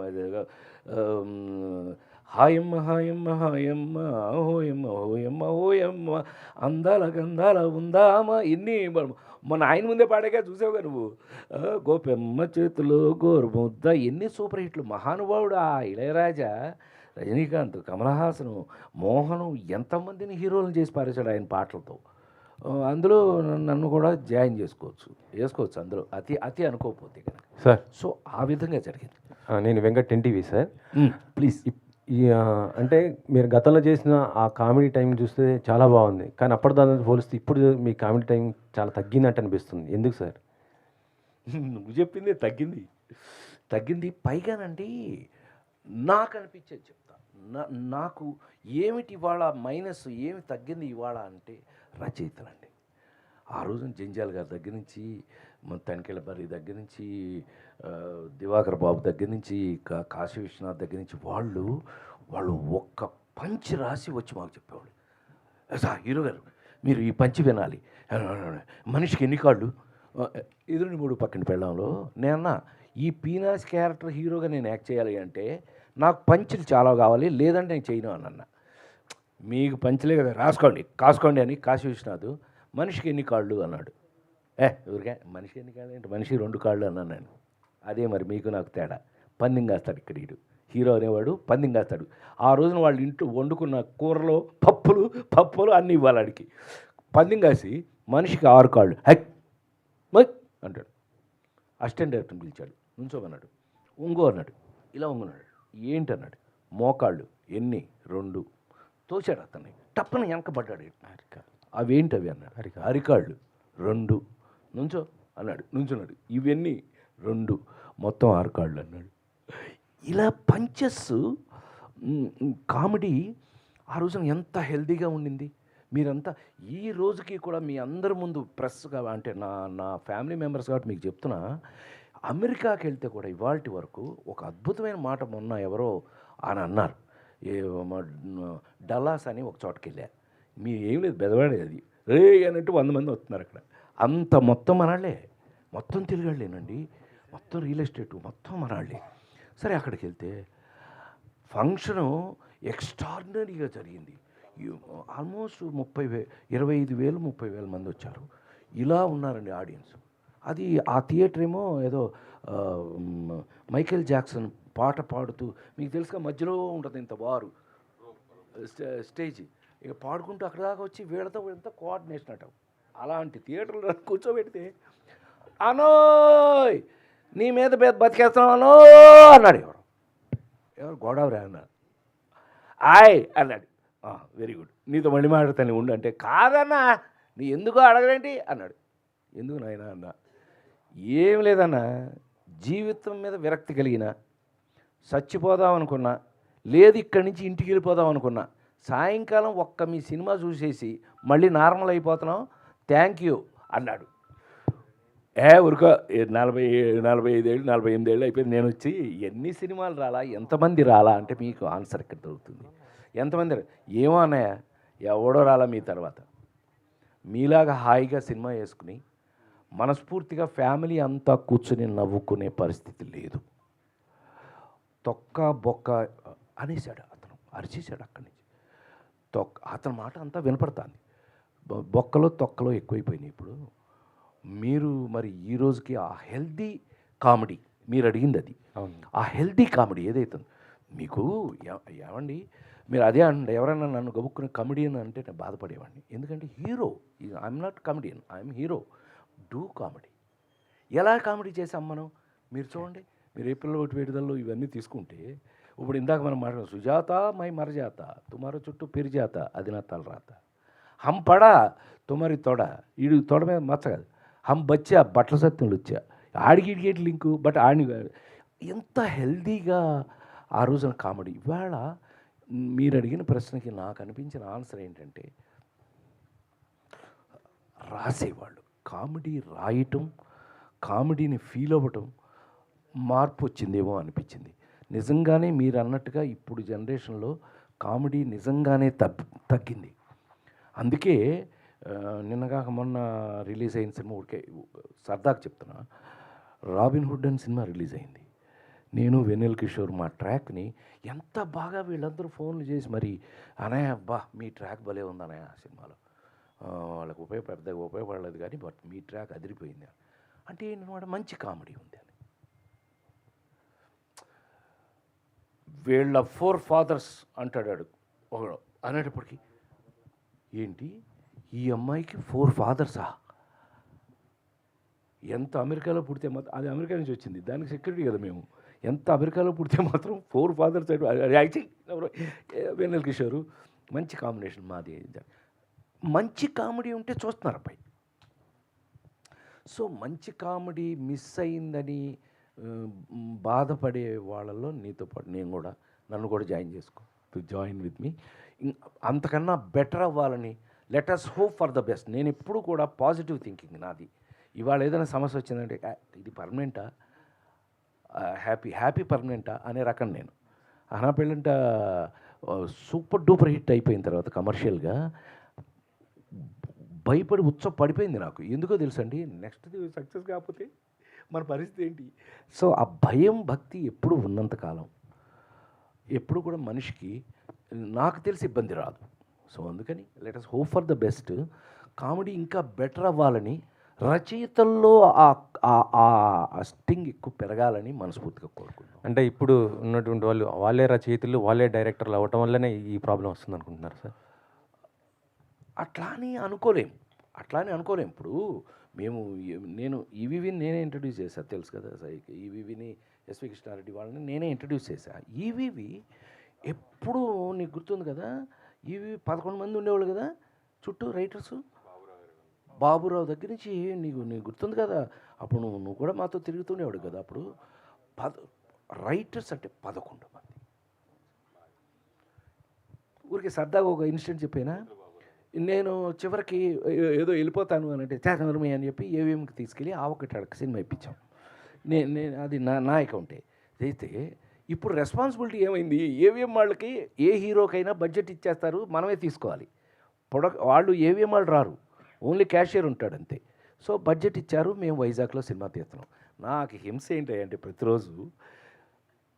హాయమ్మ హాయమ్మ హాయమ్మ హోయమ్మ హోయమ్మ హోయమ్మ అందాల గంధాల ఉందామా ఎన్ని మన ఆయన ముందే పాడాగా చూసావుగా నువ్వు. గోపెమ్మ చేతిలో గోరుముద్ద ఎన్ని సూపర్ హిట్లు. మహానుభావుడు ఆ ఇళయరాజా, రజనీకాంత్, కమలహాసను, మోహను ఎంతమందిని హీరోలను చేసి పారేశాడు ఆయన పాటలతో. అందులో నన్ను కూడా జాయిన్ వేసుకోవచ్చు అందులో అతి అనుకోకపోతే కనుక సార్. సో ఆ విధంగా జరిగింది. నేను వెంకట్ ఎన్టీవీ సార్. ప్లీజ్. అంటే మీరు గతంలో చేసిన ఆ కామెడీ టైం చూస్తే చాలా బాగుంది, కానీ అప్పటిదాన్ని పోలిస్తే ఇప్పుడు మీ కామెడీ టైం చాలా తగ్గినట్టు అనిపిస్తుంది. ఎందుకు సార్? నువ్వు చెప్పింది తగ్గింది. పైగానండి నాకు అనిపించేది చెప్తా. నాకు ఏమిటి ఇవాళ మైనస్, ఏమి తగ్గింది ఇవాళ అంటే రచయితలండి. ఆ రోజున జంజాల్ గారి దగ్గర నుంచి, తనికెళ్ళ బర్రి దగ్గర నుంచి, దివాకర్ బాబు దగ్గర నుంచి, కాశీ విశ్వనాథ్ దగ్గర నుంచి వాళ్ళు ఒక్క పంచి రాసి వచ్చి మాకు చెప్పేవాళ్ళు. సార్ హీరో గారు మీరు ఈ పంచి వినాలి, మనిషికి ఎన్ని కాళ్ళు, ఎదురుని 3 పక్కన పెళ్ళంలో నేనన్నా ఈ పీనాస్ క్యారెక్టర్ హీరోగా నేను యాక్ట్ చేయాలి అంటే నాకు పంచులు చాలా కావాలి, లేదంటే నేను చేయను అని అన్న. మీకు పంచులే కదా కాసుకోండి అని కాశీ విశ్వనాథ్ మనిషికి ఎన్ని కాళ్ళు అన్నాడు. ఊరికే మనిషికి ఎన్ని కాళ్ళు అంటే మనిషికి 2 కాళ్ళు అన్నాను నేను. అదే మరి మీకు నాకు తేడా. పందెం కాస్తాడు ఇక్కడ హీరో అనేవాడు, పందెం కాస్తాడు. ఆ రోజున వాళ్ళ ఇంట్లో వండుకున్న కూరలో పప్పులు అన్నీ ఇవ్వాలి ఆడికి. పందెం కాసి మనిషికి 6 కాళ్ళు అంటాడు. అసిస్టెంట్ డైరెక్టర్ని పిలిచాడు, నుంచోమన్నాడు. అన్నాడు, ఇలా ఒంగున్నాడు. ఏంటన్నాడు, మోకాళ్ళు ఎన్ని 2 తోచాడు. అతన్ని టప్పన వెనకబడ్డాడు. అవేంటి అవి అన్నాడు. అరికాళ్ళు 2 నుంచో అన్నాడు. నుంచున్నాడు. ఇవన్నీ 2 మొత్తం 6 కాళ్ళు అన్నాడు. ఇలా పంచెస్ కామెడీ ఆ రోజున ఎంత హెల్తీగా ఉండింది. మీరంతా ఈ రోజుకి కూడా మీ అందరి ముందు ప్రెస్గా అంటే నా ఫ్యామిలీ మెంబర్స్ కాబట్టి మీకు చెప్తున్నా, అమెరికాకి వెళ్తే కూడా ఇవాల్టి వరకు ఒక అద్భుతమైన మాట మొన్న ఎవరో అని అన్నారు. డల్లాస్ అని ఒక చోటకి వెళ్ళా. మీ ఏం లేదు బెదవాడే అది రే అన్నట్టు 100 మంది వస్తున్నారు అక్కడ. అంత మొత్తం మనాళ్ళే, మొత్తం తిరిగాళ్ళేనండి, మొత్తం రియల్ ఎస్టేటు మొత్తం మనాళ్ళే. సరే అక్కడికి వెళ్తే ఫంక్షను ఎక్స్ట్రాడినరీగా జరిగింది. ఆల్మోస్ట్ 25,000 మంది వచ్చారు. ఇలా ఉన్నారండి ఆడియన్స్. అది ఆ థియేటర్ ఏమో ఏదో మైకేల్ జాక్సన్ పాట పాడుతూ, మీకు తెలుసుగా మధ్యలో ఉంటుంది ఇంత బారు స్టేజ్, ఇక పాడుకుంటూ అక్కడ దాకా వచ్చి వీళ్ళతో కోఆర్డినేషన్ అట. అలాంటి థియేటర్లో కూర్చోబెడితే అనోయ్ నీ మీద బతికేస్తున్నావు అనో అన్నాడు. ఎవరు గోదావరి అన్నాడు. అన్నాడు. వెరీ గుడ్, నీతో మళ్ళీ మాట్లాడతాను ఉండు అంటే, కాదన్నా నీ ఎందుకో అడగలేంటి అన్నాడు. ఎందుకు నాయన అన్నా, ఏం లేదన్నా, జీవితం మీద విరక్తి కలిగిన, చచ్చిపోదాం అనుకున్నా, లేదు ఇక్కడి నుంచి ఇంటికి వెళ్ళిపోదాం అనుకున్నా, సాయంకాలం మీ సినిమా చూసేసి మళ్ళీ నార్మల్ అయిపోతున్నాం, థ్యాంక్ యూ అన్నాడు. ఊరుకో 45 ఏళ్ళు 48 ఏళ్ళు అయిపోయింది. నేను వచ్చి ఎన్ని సినిమాలు రాలా, ఎంతమంది రాలా అంటే మీకు ఆన్సర్ ఇక్కడ దొరుకుతుంది. ఎంతమంది ఏమో అన్నయ్య, ఎవడో రాలా మీ తర్వాత. మీలాగా హాయిగా సినిమా వేసుకుని మనస్ఫూర్తిగా ఫ్యామిలీ అంతా కూర్చుని నవ్వుకునే పరిస్థితి లేదు. తొక్క బొక్క అనేసాడు అతను, అరిచేశాడు అక్కడి నుంచి. అతని మాట అంతా వినపడుతుంది. బొక్కలో తొక్కలో ఎక్కువైపోయినాయి ఇప్పుడు. మీరు మరి ఈ రోజుకి ఆ హెల్దీ కామెడీ మీరు అడిగింది అది, ఆ హెల్దీ కామెడీ ఏదైతే మీకు ఏమండి, మీరు అదే అండి, ఎవరైనా నన్ను గబుక్కుని కమెడియన్ అంటే నేను బాధపడేవాడిని. ఎందుకంటే hero, I'm not comedian, I'm hero. Do comedy. ఎలా కామెడీ చేసాం మనం? మీరు చూడండి, మీరు ఏప్రిల్ 1 విడుదలలో ఇవన్నీ తీసుకుంటే, ఇప్పుడు ఇందాక మనం మాట్లాడాం, సుజాత మై మరజాత తుమారో చుట్టూ పెరిజాత అది నా తలరాత, హమ్ పడా తుమారి తొడ, ఈడు తొడ మీద మచ్చ కాదు, హమ్ బచ్చా బట్టల సత్యంలో వచ్చా, ఆడిగిడిగేటి లింకు, బట్ ఆడి ఎంత హెల్దీగా ఆ రోజున కామెడీ. ఇవాళ మీరు అడిగిన ప్రశ్నకి నాకు అనిపించిన ఆన్సర్ ఏంటంటే, రాసేవాళ్ళు కామెడీ రాయటం, కామెడీని ఫీల్ అవ్వటం మార్పు వచ్చిందేమో అనిపించింది. నిజంగానే మీరు అన్నట్టుగా ఇప్పుడు జనరేషన్లో కామెడీ నిజంగానే తగ్గింది. అందుకే నిన్నగాక మొన్న రిలీజ్ అయిన సినిమా ఊరికే సరదాగా చెప్తున్నా, రాబిన్ హుడ్ అని సినిమా రిలీజ్ అయింది. నేను వెన్నెల కిషోర్ మా ట్రాక్ని ఎంత బాగా వీళ్ళందరూ ఫోన్లు చేసి మరి, అనయ్య అబ్బా మీ ట్రాక్ భలే ఉంది అనయ్య ఆ సినిమాలో, వాళ్ళకి పెద్దగా ఉపయోగపడలేదు కానీ బట్ మీ ట్రాక్ అదిరిపోయింది అంటే ఏంటన్నమాట, మంచి కామెడీ ఉంది అని. వీళ్ళ 4 ఫాదర్స్ అంటాడు ఒకడు, అనేటప్పటికి ఏంటి ఈ అమ్మాయికి 4 ఫాదర్సా, ఎంత అమెరికాలో పుడితే మాత్రం, అది అమెరికా నుంచి వచ్చింది దానికి సెక్యూరిటీ కదా మేము, ఎంత అమెరికాలో పుడితే మాత్రం 4 ఫాదర్స్ యాక్చువల్లీ వెన్నెల కిషోరు మంచి కాంబినేషన్ మాది. మంచి కామెడీ ఉంటే చూస్తున్నారు అబ్బాయి. సో మంచి కామెడీ మిస్ అయిందని బాధపడే వాళ్ళలో నీతో పాటు నేను కూడా, నన్ను కూడా జాయిన్ విత్ మీ. అంతకన్నా బెటర్ అవ్వాలని, let us hope for the best. నేను ఎప్పుడు కూడా పాజిటివ్ థింకింగ్ నాది. ఇవాళ ఏదైనా సమస్య వచ్చిందంటే ఇది పర్మనెంటా, హ్యాపీ పర్మనెంటా అనే రకం నేను. అనా పెళ్ళంట సూపర్ డూపర్ హిట్ అయిపోయిన తర్వాత కమర్షియల్గా భయపడి పడిపోయింది నాకు. ఎందుకో తెలుసండి, నెక్స్ట్ సక్సెస్ కాకపోతే మన పరిస్థితి ఏంటి. సో ఆ భయం భక్తి ఎప్పుడు ఉన్నంతకాలం ఎప్పుడు కూడా మనిషికి నాకు తెలిసి ఇబ్బంది రాదు. సో అందుకని let us hope for the best. Comedy ఇంకా బెటర్ అవ్వాలని, రచయితల్లో ఆ స్టింగ్ ఎక్కువ పెరగాలని మనస్ఫూర్తిగా కోరుకుంటున్నాను. అంటే ఇప్పుడు ఉన్నటువంటి వాళ్ళే రచయితలు, వాళ్ళే డైరెక్టర్లు అవ్వటం వల్లనే ఈ ప్రాబ్లం వస్తుంది అనుకుంటున్నారు సార్? అట్లా అని అనుకోలేం. ఇప్పుడు నేను ఈవీవిని నేనే ఇంట్రడ్యూస్ చేశాను, తెలుసు కదా ఈవీవిని, ఎస్వి కృష్ణారెడ్డి వాళ్ళని నేనే ఇంట్రడ్యూస్ చేశాను. ఈవీవి ఎప్పుడు నీకు గుర్తుంది కదా, ఈవీవి 11 మంది ఉండేవాళ్ళు కదా చుట్టూ రైటర్సు. బాబురావు దగ్గర నుంచి నీకు గుర్తుంది కదా, అప్పుడు నువ్వు కూడా మాతో తిరుగుతుండేవాడు కదా. అప్పుడు రైటర్స్ అంటే 11 మంది. ఊరికి సరదాగా ఒక ఇన్సిడెంట్ చెప్పానా, నేను చివరికి ఏదో వెళ్ళిపోతాను అని అంటే చేతనరమి అని చెప్పి ఏవిఎంకి తీసుకెళ్ళి ఆవకట్టాడక సినిమా ఇప్పించాం. నేను అది నా అకౌంటే. అయితే ఇప్పుడు రెస్పాన్సిబిలిటీ ఏమైంది, ఏవిఎం వాళ్ళకి ఏ హీరోకైనా బడ్జెట్ ఇచ్చేస్తారు, మనమే తీసుకోవాలి. వాళ్ళు ఏవిఎం వాళ్ళు రారు, ఓన్లీ క్యాషియర్ ఉంటాడు అంతే. సో బడ్జెట్ ఇచ్చారు, మేము వైజాగ్లో సినిమా తీస్తున్నాం. నాకు హింస ఏంటంటే ప్రతిరోజు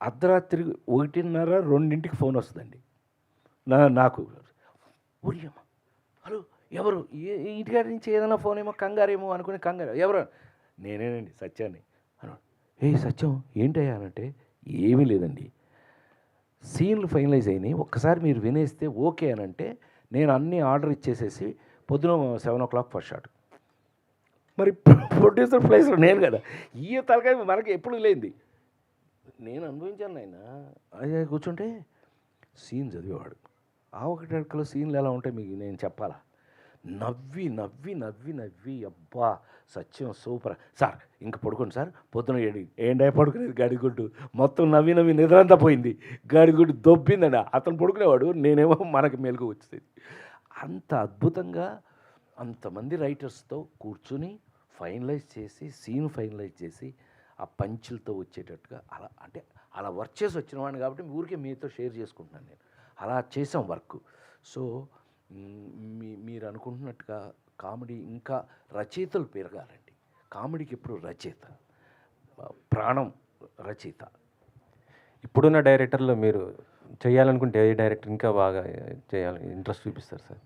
అర్ధరాత్రి 1:30, 2ంటికి ఫోన్ వస్తుందండి నాకు. ఊరియమ్మ, హలో ఎవరు, ఇంటికాడి నుంచి ఏదైనా ఫోన్ ఏమో, కంగారేమో అనుకుని కంగారు, ఎవరు, నేనేనండి సత్యాన్ని అన్నాడు. సత్యం ఏంటయ్యా అనంటే, ఏమీ లేదండి, సీన్లు ఫైనలైజ్ అయినాయి, ఒక్కసారి మీరు వినేస్తే ఓకే అని అంటే నేను అన్నీ ఆర్డర్ ఇచ్చేసేసి పొద్దున 7 o'clock ఫస్ట్ షాట్. మరి ప్రొడ్యూసర్ ప్లేస్లో నేను కదా, ఈ తలకాయ మనకి ఎప్పుడు లేనిది నేను అనుభవించాను. ఆయన అదే కూర్చుంటే సీన్ చదివేవాడు. ఆవకటడకలో సీన్లు ఎలా ఉంటాయి మీకు నేను చెప్పాలా, నవ్వి నవ్వి నవ్వి నవ్వి అబ్బా సత్యం సూపర్ సార్, ఇంక పడుకోండి సార్, పొద్దున ఏంటో పడుకునేది గాడిగుడ్డు, మొత్తం నవ్వి నవ్వి నిద్రంతా పోయింది, గాడిగుడ్డు దొబ్బిందండి. అతను పడుకునేవాడు, నేనేమో మనకి మెలకు వచ్చేది. అంత అద్భుతంగా అంతమంది రైటర్స్తో కూర్చుని ఫైనలైజ్ చేసి సీన్ ఫైనలైజ్ చేసి ఆ పంచులతో వచ్చేటట్టుగా అలా అంటే అలా వర్క్ చేసి వచ్చిన వాడిని కాబట్టి ఊరికే మీతో షేర్ చేసుకుంటున్నాను నేను. అలా చేసాం వర్క్. సో మీరు అనుకుంటున్నట్టుగా కామెడీ ఇంకా రచయితలు పెరగాలండి. కామెడీకి ఎప్పుడు రచయిత, ప్రాణం రచయిత. ఇప్పుడున్న డైరెక్టర్లో మీరు చేయాలనుకుంటే ఏ డైరెక్టర్ ఇంకా బాగా చేయాలి ఇంట్రెస్ట్ చూపిస్తారు సార్?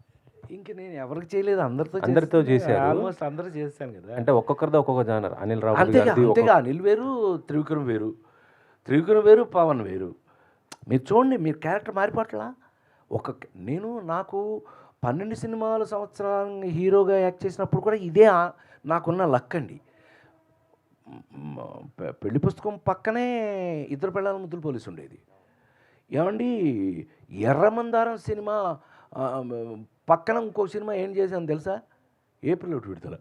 ఇంక నేను ఎవరికి చేయలేదు, అందరితో చేశారు. ఆల్మోస్ట్ అందరూ చేశాను కదా. అంటే ఒక్కొక్కరితో ఒక్కొక్క జానర్. అనిల్ రావు అంతేగా అనిల్ వేరు, త్రివిక్రమ్ వేరు, పవన్ వేరు. మీరు చూడండి, మీరు క్యారెక్టర్ మారిపోట్లా. నాకు 12 సినిమాల సంవత్సరాలు హీరోగా యాక్ట్ చేసినప్పుడు కూడా ఇదే నాకున్న లక్ అండి. పెళ్లి పుస్తకం పక్కనే ఇద్దరు పిల్లల ముద్దులు పోలీసు ఉండేది. ఏమండి, ఎర్రమందారం సినిమా పక్కన ఇంకో సినిమా ఏం చేశాను తెలుసా? ఏప్రిల్ 1 విడుదల.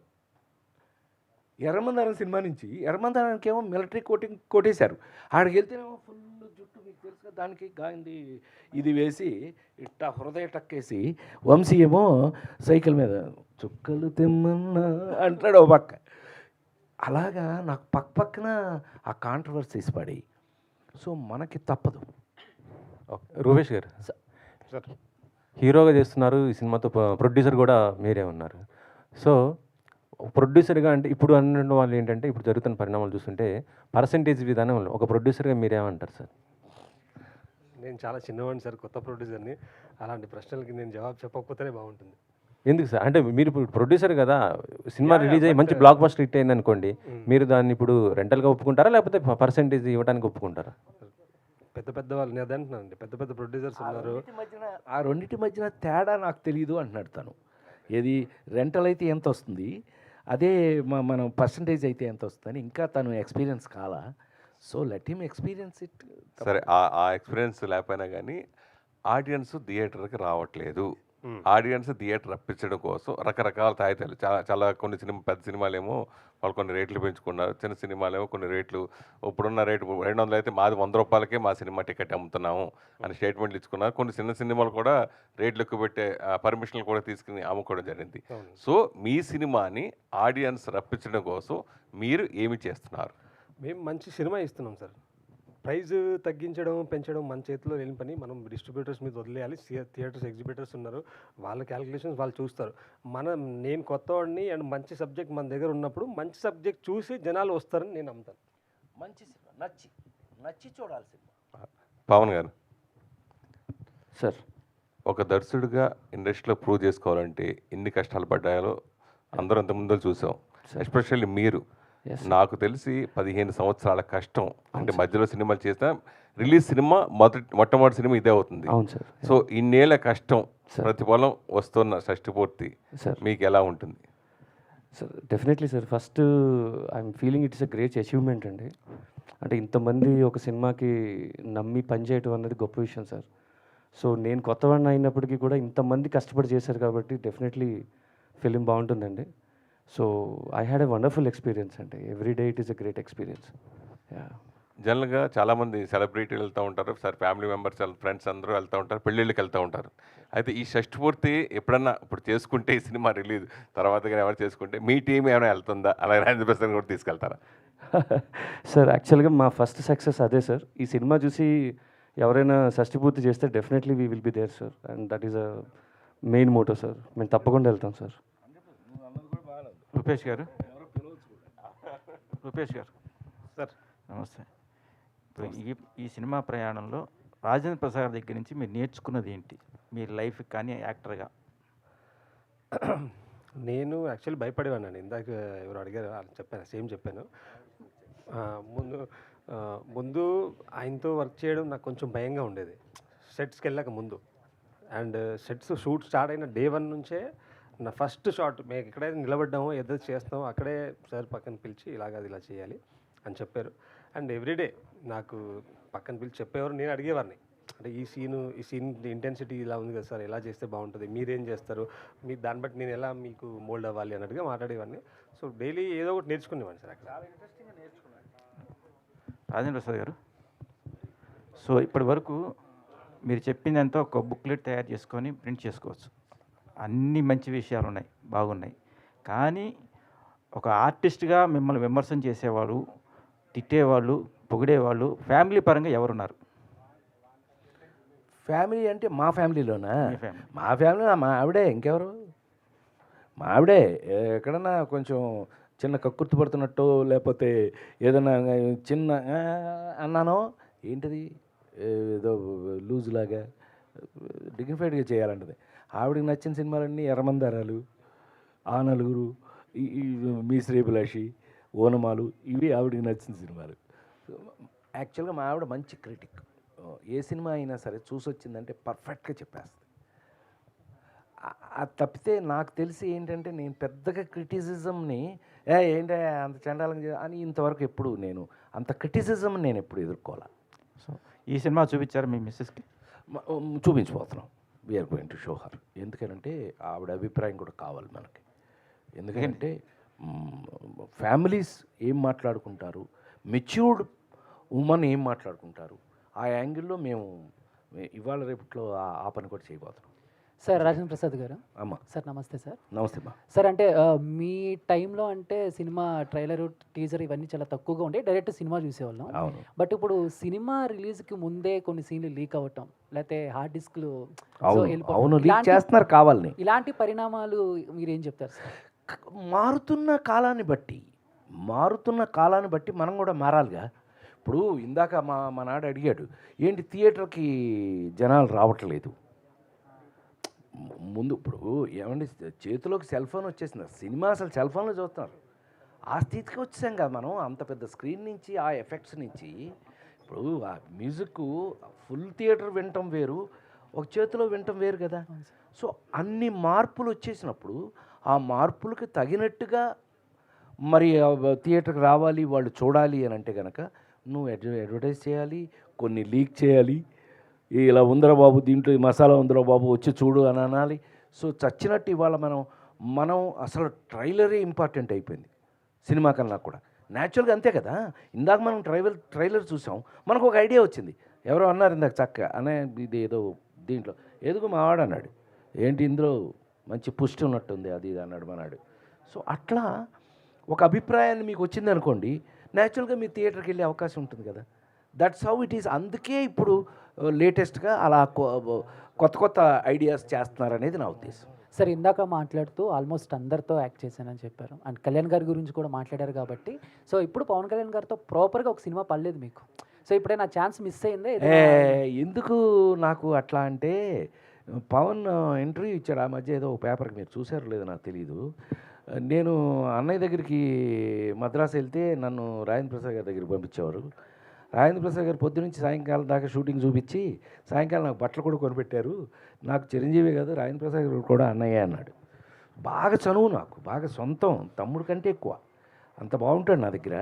ఎర్రమందారం సినిమా నుంచి ఎర్రమందారానికి ఏమో మిలిటరీ కోటింగ్ కొట్టేశారు. ఆడికి వెళ్తేనేమో ఫుల్ జుట్టు, మీకు తెలుసుగా, దానికి గాంధీ ఇది వేసి ఇట్టా హృదయ టక్కేసి, వంశీ ఏమో సైకిల్ మీద చుక్కలు తెమ్మన్నా అంటాడు ఓ పక్క. అలాగా నాకు పక్కన ఆ కాంట్రవర్సీస్ పడి. సో మనకి తప్పదు. రూపేష్ గారు సార్, హీరోగా చేస్తున్నారు ఈ సినిమాతో, ప్రొడ్యూసర్ కూడా మీరే ఉన్నారు. సో ప్రొడ్యూసర్గా అంటే ఇప్పుడు అన్న వాళ్ళు ఏంటంటే, ఇప్పుడు జరుగుతున్న పరిణామాలు చూస్తుంటే పర్సంటేజ్ విధానం ఒక ప్రొడ్యూసర్గా మీరేమంటారు సార్? నేను చాలా చిన్నవాడిని సార్, కొత్త ప్రొడ్యూసర్ని. అలాంటి ప్రశ్నలకి నేను జవాబు చెప్పకపోతేనే బాగుంటుంది. ఎందుకు సార్? అంటే మీరు ఇప్పుడు ప్రొడ్యూసర్ కదా, సినిమా రిలీజ్ అయ్యి మంచి బ్లాక్ బస్టర్ హిట్ అయింది అనుకోండి, మీరు దాన్ని ఇప్పుడు రెంటల్గా ఒప్పుకుంటారా లేకపోతే పర్సంటేజ్ ఇవ్వడానికి ఒప్పుకుంటారా? పెద్ద వాళ్ళు నేను అదే అంటున్నానండి, పెద్ద ప్రొడ్యూసర్స్ ఉన్నారు. ఆ రెండింటి మధ్యన తేడా నాకు తెలియదు అంటున్నాడు తను. ఏది రెంటల్ అయితే ఎంత వస్తుంది, అదే మనం పర్సంటేజ్ అయితే ఎంత వస్తుందని ఇంకా తను ఎక్స్పీరియన్స్ కాలా. So let him experience it. సరే, ఆ ఎక్స్పీరియన్స్ లేకపోయినా కానీ ఆడియన్స్ థియేటర్కి రావట్లేదు. ఆడియన్స్ థియేటర్ రప్పించడం కోసం రకరకాల తాయితాలు, చాలా కొన్ని పెద్ద సినిమాలేమో వాళ్ళు కొన్ని రేట్లు పెంచుకున్నారు, చిన్న సినిమాలేమో కొన్ని రేట్లు, ఇప్పుడున్న రేటు 200 అయితే మాది 100 రూపాయలకే మా సినిమా టికెట్ అమ్ముతున్నాము అని స్టేట్మెంట్లు ఇచ్చుకున్నారు. కొన్ని చిన్న సినిమాలు కూడా రేట్లు ఎక్కువ పెట్టే పర్మిషన్లు కూడా తీసుకుని అమ్ముకోవడం జరిగింది. సో మీ సినిమాని ఆడియన్స్ రప్పించడం కోసం మీరు ఏమి చేస్తున్నారు? మేము మంచి సినిమా ఇస్తున్నాం సార్. ప్రైజ్ తగ్గించడం పెంచడం మన చేతిలో లేని పని. మనం డిస్ట్రిబ్యూటర్స్ మీద వదిలేయాలి. థియేటర్స్ ఎగ్జిబిటర్స్ ఉన్నారు, వాళ్ళ క్యాలిక్యులేషన్స్ వాళ్ళు చూస్తారు. నేను కొత్తవాడిని అండ్ మంచి సబ్జెక్ట్ మన దగ్గర ఉన్నప్పుడు మంచి సబ్జెక్ట్ చూసి జనాలు వస్తారని నేను నమ్ముతాను. మంచి సినిమా నచ్చి చూడాలి సినిమా. పవన్ గారు సార్, ఒక దర్శకుడిగా ఇండస్ట్రీలో ప్రూవ్ చేసుకోవాలంటే ఎన్ని కష్టాలు పడ్డాయో అందరూ అంతకుముందు చూసాం. ఎస్పెషల్లీ మీరు, నాకు తెలిసి 15 సంవత్సరాల కష్టం. అంటే మధ్యలో సినిమాలు చేసినా రిలీజ్ సినిమా మొట్టమొదటి సినిమా ఇదే అవుతుంది. అవును సార్. సో ఇన్నేళ్ల కష్టం ప్రతిఫలం వస్తున్న షష్టిపూర్తి మీకు ఎలా ఉంటుంది? Sir definitely sir, first I'm feeling it's a great achievement అండి. అంటే ఇంతమంది ఒక సినిమాకి నమ్మి పనిచేయటం అనేది గొప్ప విషయం సార్. సో నేను కొత్తవాడిని అయినప్పటికీ కూడా ఇంతమంది కష్టపడి చేశారు కాబట్టి డెఫినెట్లీ ఫిలిం బాగుంటుందండి. So I had a wonderful experience అండి. Every day it is a great experience. జనరల్గా చాలామంది సెలబ్రిటీలు వెళ్తూ ఉంటారు, సార్ ఫ్యామిలీ మెంబర్స్ ఫ్రెండ్స్ అందరూ వెళ్తూ ఉంటారు, పెళ్ళిళ్ళకి వెళ్తూ ఉంటారు. అయితే ఈ షష్టిపూర్తి ఎప్పుడన్నా ఇప్పుడు చేసుకుంటే ఈ సినిమా రిలీజ్ తర్వాత కానీ ఎవరు చేసుకుంటే మీ టీం ఏమైనా వెళ్తుందా? అలాగే రాజేంద్ర ప్రసాద్ కూడా తీసుకెళ్తారా? సార్ యాక్చువల్గా మా ఫస్ట్ సక్సెస్ అదే సార్. ఈ సినిమా చూసి ఎవరైనా షష్టిపూర్తి చేస్తే definitely we will be there sir, and that is a main motto sir. మేము తప్పకుండా వెళ్తాం సార్. రూపేష్ గారు సార్ నమస్తే. ఇప్పుడు ఈ సినిమా ప్రయాణంలో రాజేంద్ర ప్రసాద్ దగ్గర నుంచి మీరు నేర్చుకున్నది ఏంటి మీ లైఫ్ కానీ యాక్టర్గా? నేను యాక్చువల్లీ భయపడేవాడిని. ఇందాక ఎవరు అడిగారు సేమ్ చెప్పాను. ముందు ఆయనతో వర్క్ చేయడం నాకు కొంచెం భయంగా ఉండేది, సెట్స్కి వెళ్ళాక ముందు. అండ్ సెట్స్ షూట్ స్టార్ట్ అయిన డే 1 నుంచే నా ఫస్ట్ షాట్ మేము ఎక్కడైతే నిలబడ్డామో ఏదో చేస్తామో అక్కడే సార్ పక్కన పిలిచి ఇలా చేయాలి అని చెప్పారు. అండ్ ఎవ్రీడే నాకు పక్కన పిలిచి చెప్పేవారు, నేను అడిగేవాడిని. అంటే ఈ సీన్ ఇంటెన్సిటీ ఇలా ఉంది కదా సార్, ఎలా చేస్తే బాగుంటుంది, మీరేం చేస్తారు, మీ దాన్ని బట్టి నేను ఎలా మీకు మోల్డ్ అవ్వాలి అన్నట్టుగా మాట్లాడేవాడిని. సో డైలీ ఏదో ఒకటి నేర్చుకునేవాడిని సార్. అక్కడ చాలా ఇంట్రెస్టింగ్గా నేర్చుకున్నాను. రాజేంద్ర ప్రసాద్ గారు, సో ఇప్పటి వరకు మీరు చెప్పిందంతా ఒక బుక్లెట్ తయారు చేసుకొని ప్రింట్ చేసుకోవచ్చు. అన్ని మంచి విషయాలు ఉన్నాయి, బాగున్నాయి. కానీ ఒక ఆర్టిస్ట్గా మిమ్మల్ని విమర్శన చేసేవాళ్ళు, తిట్టేవాళ్ళు, పొగిడేవాళ్ళు ఫ్యామిలీ పరంగా ఎవరున్నారు? ఫ్యామిలీ అంటే మా ఫ్యామిలీలోనా? మీ ఫ్యామిలీ. మా ఫ్యామిలీ మా ఆవిడే, ఇంకెవరు? మా ఆవిడే. ఎక్కడన్నా కొంచెం చిన్న కక్కుర్తి పడుతున్నట్టు, లేకపోతే ఏదైనా చిన్న అన్నానో ఏంటిది ఏదో లూజ్ లాగా డిగ్నిఫైడ్గా చేయాలంటది. ఆవిడకి నచ్చిన సినిమాలన్నీ ఎర్రమందారాలు, ఆ నలుగురు, ఈ మీ శ్రీభిలాషి, ఓనమాలు, ఇవి ఆవిడకి నచ్చిన సినిమాలు. యాక్చువల్గా మా ఆవిడ మంచి క్రిటిక్. ఏ సినిమా అయినా సరే చూసి వచ్చిందంటే పర్ఫెక్ట్గా చెప్పేస్తుంది. అది తప్పితే నాకు తెలిసి ఏంటంటే నేను పెద్దగా క్రిటిసిజంని ఏంటంటే అంత చండాలం అని ఇంతవరకు ఎప్పుడు నేను అంత క్రిటిసిజం నేను ఎప్పుడు ఎదుర్కోవాలి. సో ఈ సినిమా చూపించారు మీ మిస్సెస్కి? చూపించబోతున్నాం. We're going to show her. ఎందుకంటే ఆవిడ అభిప్రాయం కూడా కావాలి మనకి. ఎందుకంటే ఫ్యామిలీస్ ఏం మాట్లాడుకుంటారు, మెచ్యూర్డ్ ఉమెన్ ఏం మాట్లాడుకుంటారు, ఆ యాంగిల్లో మేము ఇవాళ రేపట్లో ఆ పని కూడా చేయబోతున్నాం. సార్ రాజేంద్ర ప్రసాద్ గారు. అమ్మా. సార్ నమస్తే సార్. నమస్తే అమ్మా. సార్ అంటే మీ టైంలో అంటే సినిమా ట్రైలర్, టీజర్ ఇవన్నీ చాలా తక్కువగా ఉండే, డైరెక్ట్ సినిమా చూసేవాళ్ళం. అవును. బట్ ఇప్పుడు సినిమా రిలీజ్కి ముందే కొన్ని సీన్లు లీక్ అవ్వటం, లేకపోతే హార్డ్ డిస్క్లు అవును లీక్ చేస్తున్నారు కావాలని. ఇలాంటి పరిణామాలు మీరేం చెప్తారు సార్? మారుతున్న కాలాన్ని బట్టి మనం కూడా మారాలిగా. ఇప్పుడు ఇందాక మా నాడు అడిగాడు, ఏంటి థియేటర్కి జనాలు రావట్లేదు. ముందు ఇప్పుడు ఏమండి చేతిలోకి సెల్ ఫోన్ వచ్చేసింది, సినిమా అసలు సెల్ ఫోన్లో చూస్తున్నారు. ఆ స్థితికి వచ్చేసాం కదా మనం. అంత పెద్ద స్క్రీన్ నుంచి, ఆ ఎఫెక్ట్స్ నుంచి, ఇప్పుడు ఆ మ్యూజిక్ ఫుల్ థియేటర్ వినటం వేరు, ఒక చేతిలో వినటం వేరు కదా. సో అన్ని మార్పులు వచ్చేసినప్పుడు ఆ మార్పులకి తగినట్టుగా మరి థియేటర్కి రావాలి, వాళ్ళు చూడాలి అని అంటే కనుక నువ్వు అడ్వర్టైజ్ చేయాలి, కొన్ని లీక్ చేయాలి. ఇలా ఉందరా బాబు, దీంట్లో ఈ మసాలా ఉందరా బాబు, వచ్చి చూడు అని అనాలి. సో చచ్చినట్టు ఇవాళ మనం అసలు ట్రైలరే ఇంపార్టెంట్ అయిపోయింది సినిమా కన్నా కూడా. న్యాచురల్గా అంతే కదా. ఇందాక మనం ట్రైలర్ చూసాం, మనకు ఒక ఐడియా వచ్చింది. ఎవరో అన్నారు ఇందాక చక్కగా అనే, ఇది ఏదో దీంట్లో ఏదో మా వాడు అన్నాడు, ఏంటి ఇందులో మంచి పుష్టి ఉన్నట్టుంది అది ఇది అన్నాడు మనాడు. సో అట్లా ఒక అభిప్రాయాన్ని మీకు వచ్చింది అనుకోండి, న్యాచురల్గా మీ థియేటర్కి వెళ్ళే అవకాశం ఉంటుంది కదా. That's how it is. అందుకే ఇప్పుడు లేటెస్ట్గా అలా కొత్త ఐడియాస్ చేస్తున్నారనేది నా ఉద్దేశం. సార్ ఇందాక మాట్లాడుతూ ఆల్మోస్ట్ అందరితో యాక్ట్ చేశానని చెప్పారు, అండ్ కళ్యాణ్ గారి గురించి కూడా మాట్లాడారు కాబట్టి. సో ఇప్పుడు పవన్ కళ్యాణ్ గారితో ప్రాపర్గా ఒక సినిమా పడలేదు మీకు. సో ఇప్పుడే నా ఛాన్స్ మిస్ అయిందే. ఎందుకు నాకు అట్లా అంటే, పవన్ ఇంటర్వ్యూ ఇచ్చాడు ఆ మధ్య ఏదో ఒక పేపర్కి, మీరు చూసారో లేదో నాకు తెలీదు. నేను అన్నయ్య దగ్గరికి మద్రాసు వెళ్తే నన్ను రాజేంద్ర ప్రసాద్ గారి దగ్గరికి పంపించేవారు. రాజేంద్ర ప్రసాద్ గారు పొద్దు నుంచి సాయంకాలం దాకా షూటింగ్ చూపించి సాయంకాలం నాకు బట్టలు కూడా కొనిపెట్టారు. నాకు చిరంజీవి కాదు, రాజేంద్ర ప్రసాద్ గారు కూడా అన్నయ్య అన్నాడు. బాగా చనువు నాకు, బాగా సొంతం, తమ్ముడు కంటే ఎక్కువ, అంత బాగుంటాడు నా దగ్గర.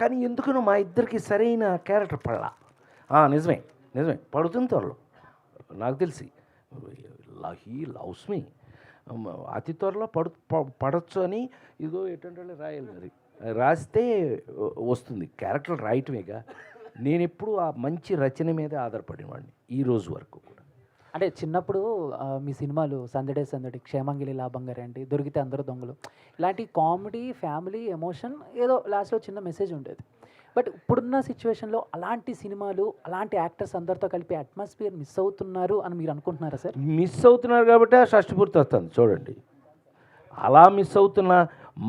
కానీ ఎందుకనో మా ఇద్దరికి సరైన క్యారెక్టర్ పడలా. నిజమే పడుతుంది త్వరలో నాకు తెలిసి. He loves me. అతి త్వరలో పడచ్చు అని ఇదిగో ఎటువంటి రాయాలి, మరి రాస్తే వస్తుంది. క్యారెక్టర్ రాయటమేగా. నేను ఎప్పుడు ఆ మంచి రచన మీదే ఆధారపడినవాడిని ఈ రోజు వరకు కూడా. అంటే చిన్నప్పుడు మీ సినిమాలు సందడే సందడి, క్షేమంగిలి లాభంగారండి, దొరికితే అందరూ దొంగలు, ఇలాంటి కామెడీ, ఫ్యామిలీ, ఎమోషన్, ఏదో లాస్ట్లో చిన్న మెసేజ్ ఉండేది. బట్ ఇప్పుడున్న సిచ్యువేషన్లో అలాంటి సినిమాలు, అలాంటి యాక్టర్స్ అందరితో కలిపి అట్మాస్ఫియర్ మిస్ అవుతున్నారు అని మీరు అనుకుంటున్నారా సార్? మిస్ అవుతున్నారు కాబట్టి ఆ షష్టిపూర్తి వస్తుంది చూడండి. అలా మిస్ అవుతున్న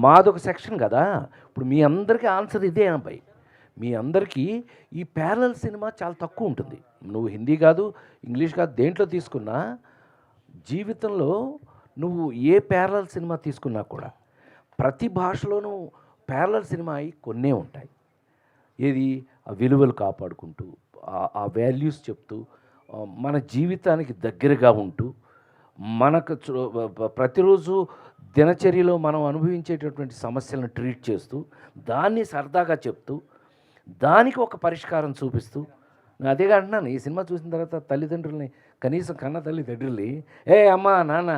మాదొక సెక్షన్ కదా. ఇప్పుడు మీ అందరికీ ఆన్సర్ ఇదే అబ్బాయి. మీ అందరికీ ఈ ప్యారలల్ సినిమా చాలా తక్కువ ఉంటుంది. నువ్వు హిందీ కాదు, ఇంగ్లీష్ కాదు, దేంట్లో తీసుకున్నా జీవితంలో నువ్వు ఏ ప్యారలల్ సినిమా తీసుకున్నా కూడా ప్రతి భాషలోనూ ప్యారలల్ సినిమా అయి కొన్నే ఉంటాయి. ఏది ఆ విలువలు కాపాడుకుంటూ, ఆ వాల్యూస్ చెప్తూ, మన జీవితానికి దగ్గరగా ఉంటూ, మనకు ప్రతిరోజు దినచర్యలో మనం అనుభవించేటటువంటి సమస్యలను ట్రీట్ చేస్తూ, దాన్ని సరదాగా చెప్తూ, దానికి ఒక పరిష్కారం చూపిస్తూ. అదే అంటున్నాను, ఈ సినిమా చూసిన తర్వాత తల్లిదండ్రుల్ని, కనీసం కన్న తల్లిదండ్రుల్ని అమ్మ నాన్న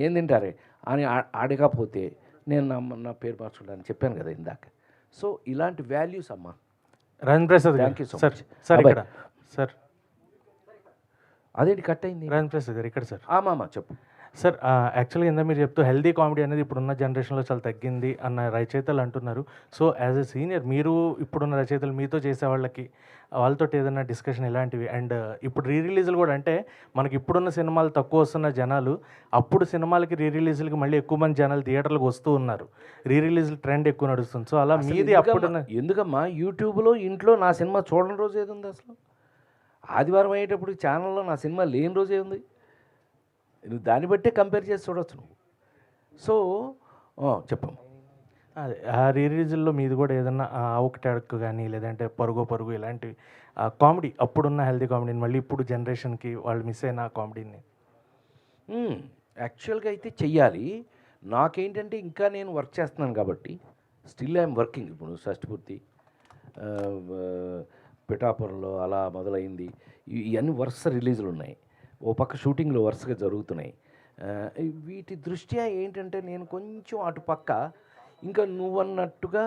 ఏం తింటారే అని అడగకపోతే నేను నా పేరు మార్చుకుంటానని చెప్పాను కదా ఇందాక. సో ఇలాంటి వాల్యూస్ అమ్మా. Rajendra Prasad thank you so much. Sir అదేంటి కట్ అయింది? రాజేంద్ర ప్రసాద్ గారు ఇక్కడ సార్. ఆమా చెప్పు సార్ యాక్చువల్గా ఇందా మీరు చెప్తూ హెల్దీ కామెడీ అనేది ఇప్పుడున్న జనరేషన్లో చాలా తగ్గింది అన్న రచయితలు అంటున్నారు. సో యాజ్ ఎ సీనియర్ మీరు ఇప్పుడున్న రచయితలు మీతో చేసే వాళ్ళకి వాళ్ళతో ఏదైనా డిస్కషన్ ఇలాంటివి అండ్ ఇప్పుడు రీ రిలీజులు కూడా అంటే మనకి ఇప్పుడున్న సినిమాలు తక్కువ వస్తున్న జనాలు అప్పుడు సినిమాలకి రీ రిలీజులకి మళ్ళీ ఎక్కువ మంది జనాలు థియేటర్లకు వస్తూ ఉన్నారు. రీ రిలీజుల ట్రెండ్ ఎక్కువ నడుస్తుంది. సో అలా మీది అప్పుడున్న ఎందుకమ్మా యూట్యూబ్లో ఇంట్లో నా సినిమా చూడని రోజు ఏది ఉంది అసలు? ఆదివారం అయ్యేటప్పుడు ఛానల్లో నా సినిమా లేని రోజు ఏముంది? నువ్వు దాన్ని బట్టే కంపేర్ చేసి చూడవచ్చు నువ్వు. సో చెప్పమ్మా. అదే ఆ రీ రిలీజుల్లో మీది కూడా ఏదన్నా ఒకటి అడక్కు కానీ లేదంటే పరుగు ఇలాంటివి కామెడీ అప్పుడున్న హెల్దీ కామెడీని మళ్ళీ ఇప్పుడు జనరేషన్కి వాళ్ళు మిస్ అయిన కామెడీని యాక్చువల్గా అయితే చెయ్యాలి. నాకేంటంటే ఇంకా నేను వర్క్ చేస్తున్నాను కాబట్టి స్టిల్ ఐఎమ్ వర్కింగ్. ఇప్పుడు షష్టిపూర్తి, పిఠాపురంలో అలా మొదలైంది. ఇవన్నీ వరుస రిలీజులు ఉన్నాయి. ఓ పక్క షూటింగ్లు వరుసగా జరుగుతున్నాయి. వీటి దృష్ట్యా ఏంటంటే నేను కొంచెం అటుపక్క ఇంకా నువ్వన్నట్టుగా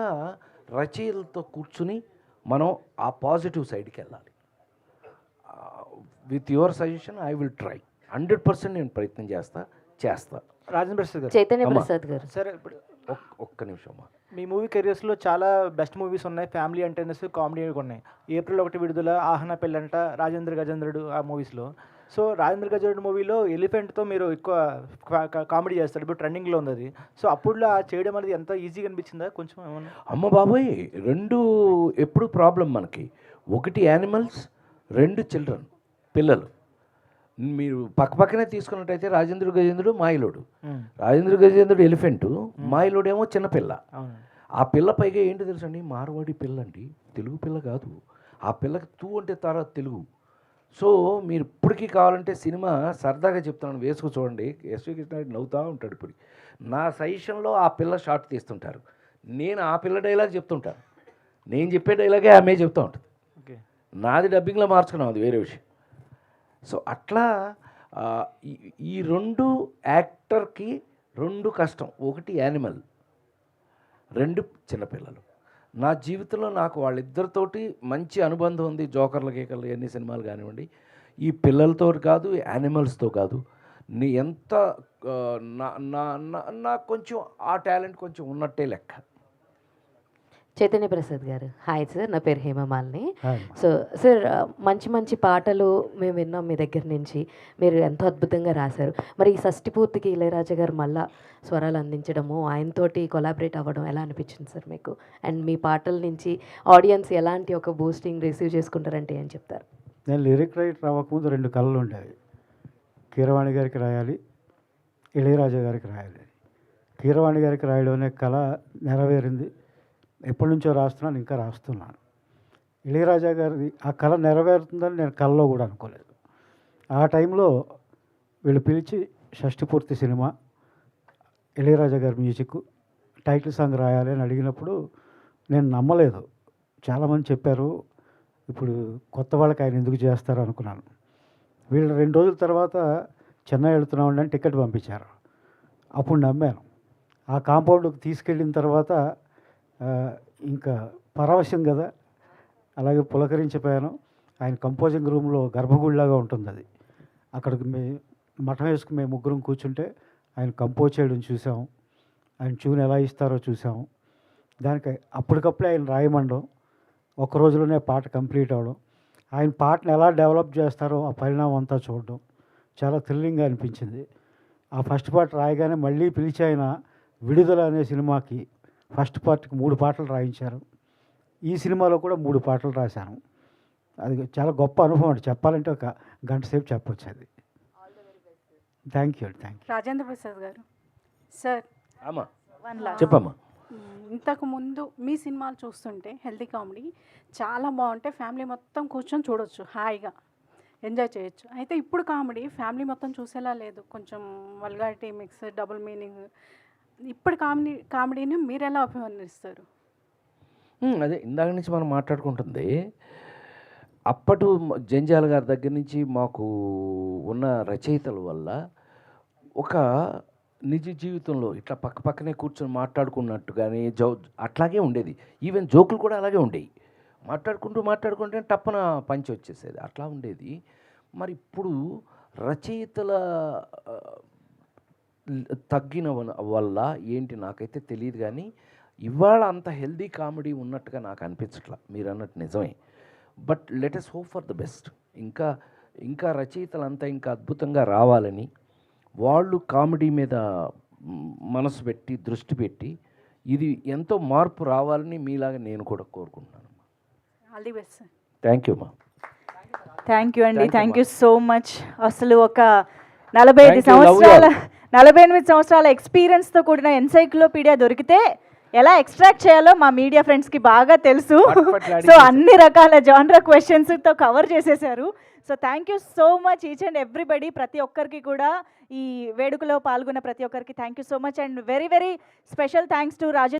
రచయితలతో కూర్చుని మనం ఆ పాజిటివ్ సైడ్కి వెళ్ళాలి. With your suggestion I will try 100% నేను ప్రయత్నం చేస్తా. రాజేంద్ర ప్రసాద్ గారు, చైతన్య ప్రసాద్ గారు, సరే ఇప్పుడు ఒక్క నిమిషం అమ్మా. మీ మూవీ కెరియర్స్లో చాలా బెస్ట్ మూవీస్ ఉన్నాయి, ఫ్యామిలీ ఎంటర్టైనర్స్, కామెడీ ఉన్నాయి. ఏప్రిల్ 1 విడుదల, ఆహనా పెళ్ళంట, రాజేంద్ర గజేంద్రుడు ఆ మూవీస్లో. సో రాజేంద్ర గజేంద్రుడు మూవీలో ఎలిఫెంట్తో మీరు ఎక్కువ కామెడీ చేస్తారు, ఇప్పుడు ట్రెండింగ్లో ఉంది అది. సో అప్పుడులో చేయడం అనేది ఎంత ఈజీగా అనిపించిందా కొంచెం ఏమన్నా? అమ్మ బాబోయ్, రెండు ఎప్పుడు ప్రాబ్లం మనకి. ఒకటి యానిమల్స్, రెండు చిల్డ్రన్, పిల్లలు. మీరు పక్కనే తీసుకున్నట్టయితే రాజేంద్ర గజేంద్రుడు మాయిలోడు. రాజేంద్ర గజేంద్రుడు ఎలిఫెంటు, మాయిలోడేమో చిన్నపిల్ల. ఆ పిల్ల పైగా ఏంటి తెలుసండి, మార్వాడి పిల్ల అండి, తెలుగు పిల్ల కాదు. ఆ పిల్లకి తూ అంటే తర్వాత తెలుగు. సో మీరు ఇప్పటికీ కావాలంటే సినిమా సరదాగా చెప్తున్నాను, వేసుకు చూడండి. ఎస్వి కృష్ణారెడ్డి నవ్వుతూ ఉంటాడు. ఇప్పుడు నా సజెషన్లో ఆ పిల్ల షార్ట్ తీస్తుంటారు, నేను ఆ పిల్ల డైలాగ్ చెప్తుంటాను. నేను చెప్పే డైలాగే ఆమె చెప్తూ ఉంటుంది. నాది డబ్బింగ్లో మార్చుకున్నాం, అది వేరే విషయం. సో అట్లా ఈ రెండు యాక్టర్కి రెండు కష్టం. ఒకటి యానిమల్, రెండు చిన్నపిల్లలు. నా జీవితంలో నాకు వాళ్ళిద్దరితోటి మంచి అనుబంధం ఉంది. జోకర్ల గీకర్లు ఎన్ని సినిమాలు కానివ్వండి, ఈ పిల్లలతో కాదు, యానిమల్స్తో కాదు. నీ ఎంత నాకు కొంచెం ఆ టాలెంట్ కొంచెం ఉన్నట్టే లెక్క. చైతన్య ప్రసాద్ గారు, హాయ్ సార్, నా పేరు హేమమాలిని. సో సార్, మంచి మంచి పాటలు మేము విన్నాం మీ దగ్గర నుంచి, మీరు ఎంతో అద్భుతంగా రాశారు. మరి ఈ షష్టిపూర్తికి ఇళయరాజా గారు మళ్ళా స్వరాలు అందించడము, ఆయనతోటి కొలాబరేట్ అవ్వడం ఎలా అనిపించింది సార్ మీకు? అండ్ మీ పాటల నుంచి ఆడియన్స్ ఎలాంటి ఒక బూస్టింగ్ రిసీవ్ చేసుకుంటారంటే ఏం చెప్తారు? నేను లిరిక్ రైటర్ అవ్వకముందు 2 కళలు ఉండేవి. కీరవాణి గారికి రాయాలి, ఇళయరాజా గారికి రాయాలి. కీరవాణి గారికి రాయడం అనే కళ నెరవేరింది. ఎప్పటి నుంచో రాస్తున్నాను, ఇంకా రాస్తున్నాను. ఇళయరాజా గారి ఆ కళ నెరవేరుతుందని నేను కళలో కూడా అనుకోలేదు. ఆ టైంలో వీళ్ళు పిలిచి షష్టిపూర్తి సినిమా, ఇళయరాజా గారి మ్యూజిక్, టైటిల్ సాంగ్ రాయాలి అని అడిగినప్పుడు నేను నమ్మలేదు. చాలామంది చెప్పారు, ఇప్పుడు కొత్త వాళ్ళకి ఆయన ఎందుకు చేస్తారు అనుకున్నాను. వీళ్ళు 2 రోజుల తర్వాత చెన్నై వెళుతున్నామండి అని టికెట్ పంపించారు. అప్పుడు నమ్మాను. ఆ కాంపౌండ్కి తీసుకెళ్ళిన తర్వాత ఇంకా పరవశం కదా, అలాగే పులకరించిపోయాను. ఆయన కంపోజింగ్ రూమ్లో గర్భగుడిలాగా ఉంటుంది అది. అక్కడికి మఠం వేసుకుని మేము ముగ్గురం కూర్చుంటే ఆయన కంపోజ్ చేయడం చూసాము, ఆయన ట్యూన్ ఎలా ఇస్తారో చూసాము. దానికి అప్పటికప్పుడే ఆయన రాయమండం, ఒక రోజులోనే పాట కంప్లీట్ అవ్వడం, ఆయన పాటను ఎలా డెవలప్ చేస్తారో ఆ పరిణామం అంతా చూడడం చాలా థ్రిల్లింగ్గా అనిపించింది. ఆ ఫస్ట్ పాట రాయగానే మళ్ళీ పిలిచి ఆయన విడుదల అనే సినిమాకి ఫస్ట్ పార్ట్కి 3 పాటలు రాయించారు. ఈ సినిమాలో కూడా 3 పాటలు రాశాను. అది చాలా గొప్ప అనుభవం అండి, చెప్పాలంటే ఒక గంట సేపు చెప్పొచ్చు అది. Thank you. Rajendra Prasad garu sir, చెప్పమ్మా. ఇంతకు ముందు మీ సినిమాలు చూస్తుంటే హెల్తీ కామెడీ చాలా బాగుంటాయి, ఫ్యామిలీ మొత్తం కూర్చొని చూడొచ్చు, హాయిగా ఎంజాయ్ చేయొచ్చు. అయితే ఇప్పుడు కామెడీ ఫ్యామిలీ మొత్తం చూసేలా లేదు, కొంచెం వల్గారిటీ మిక్స్, డబుల్ మీనింగ్. ఇప్పుడు కామెడీని మీరు ఎలా అభివర్ణిస్తారు? అదే ఇందాక నుంచి మనం మాట్లాడుకుంటుంది. అప్పటి జంజాల గారి దగ్గర నుంచి మాకు ఉన్న రచయితల వల్ల ఒక నిజ జీవితంలో ఇట్లా పక్కనే కూర్చొని మాట్లాడుకున్నట్టు కానీ అట్లాగే ఉండేది. ఈవెన్ జోకులు కూడా అలాగే ఉండేవి. మాట్లాడుకుంటే టప్పన పంచి వచ్చేసేది, అట్లా ఉండేది. మరి ఇప్పుడు రచయితల తగ్గిన వల్ల ఏంటి నాకైతే తెలియదు, కానీ ఇవాళ అంత హెల్దీ కామెడీ ఉన్నట్టుగా నాకు అనిపించట్లా. మీరు అన్నట్టు నిజమే, but let us hope for the best. ఇంకా ఇంకా రచయితలంతా ఇంకా అద్భుతంగా రావాలని, వాళ్ళు కామెడీ మీద మనసు పెట్టి దృష్టి పెట్టి ఇది ఎంతో మార్పు రావాలని మీలాగా నేను కూడా కోరుకుంటున్నాను. All the best. Thank you మా. థ్యాంక్ యూ అండి, Thank you, thank ma. You so much. అసలు ఒక 48 సంవత్సరాల ఎక్స్పీరియన్స్తో కూడిన ఎన్సైక్లోపీడియా దొరికితే ఎలా ఎక్స్ట్రాక్ట్ చేయాలో మా మీడియా ఫ్రెండ్స్కి బాగా తెలుసు. సో అన్ని రకాల జానరా క్వశ్చన్స్తో కవర్ చేసేసారు. So thank you so much each and everybody, ప్రతి ఒక్కరికి కూడా ఈ వేడుకలో పాల్గొన్న ప్రతి ఒక్కరికి thank you so much. And very very special thanks to Rajendra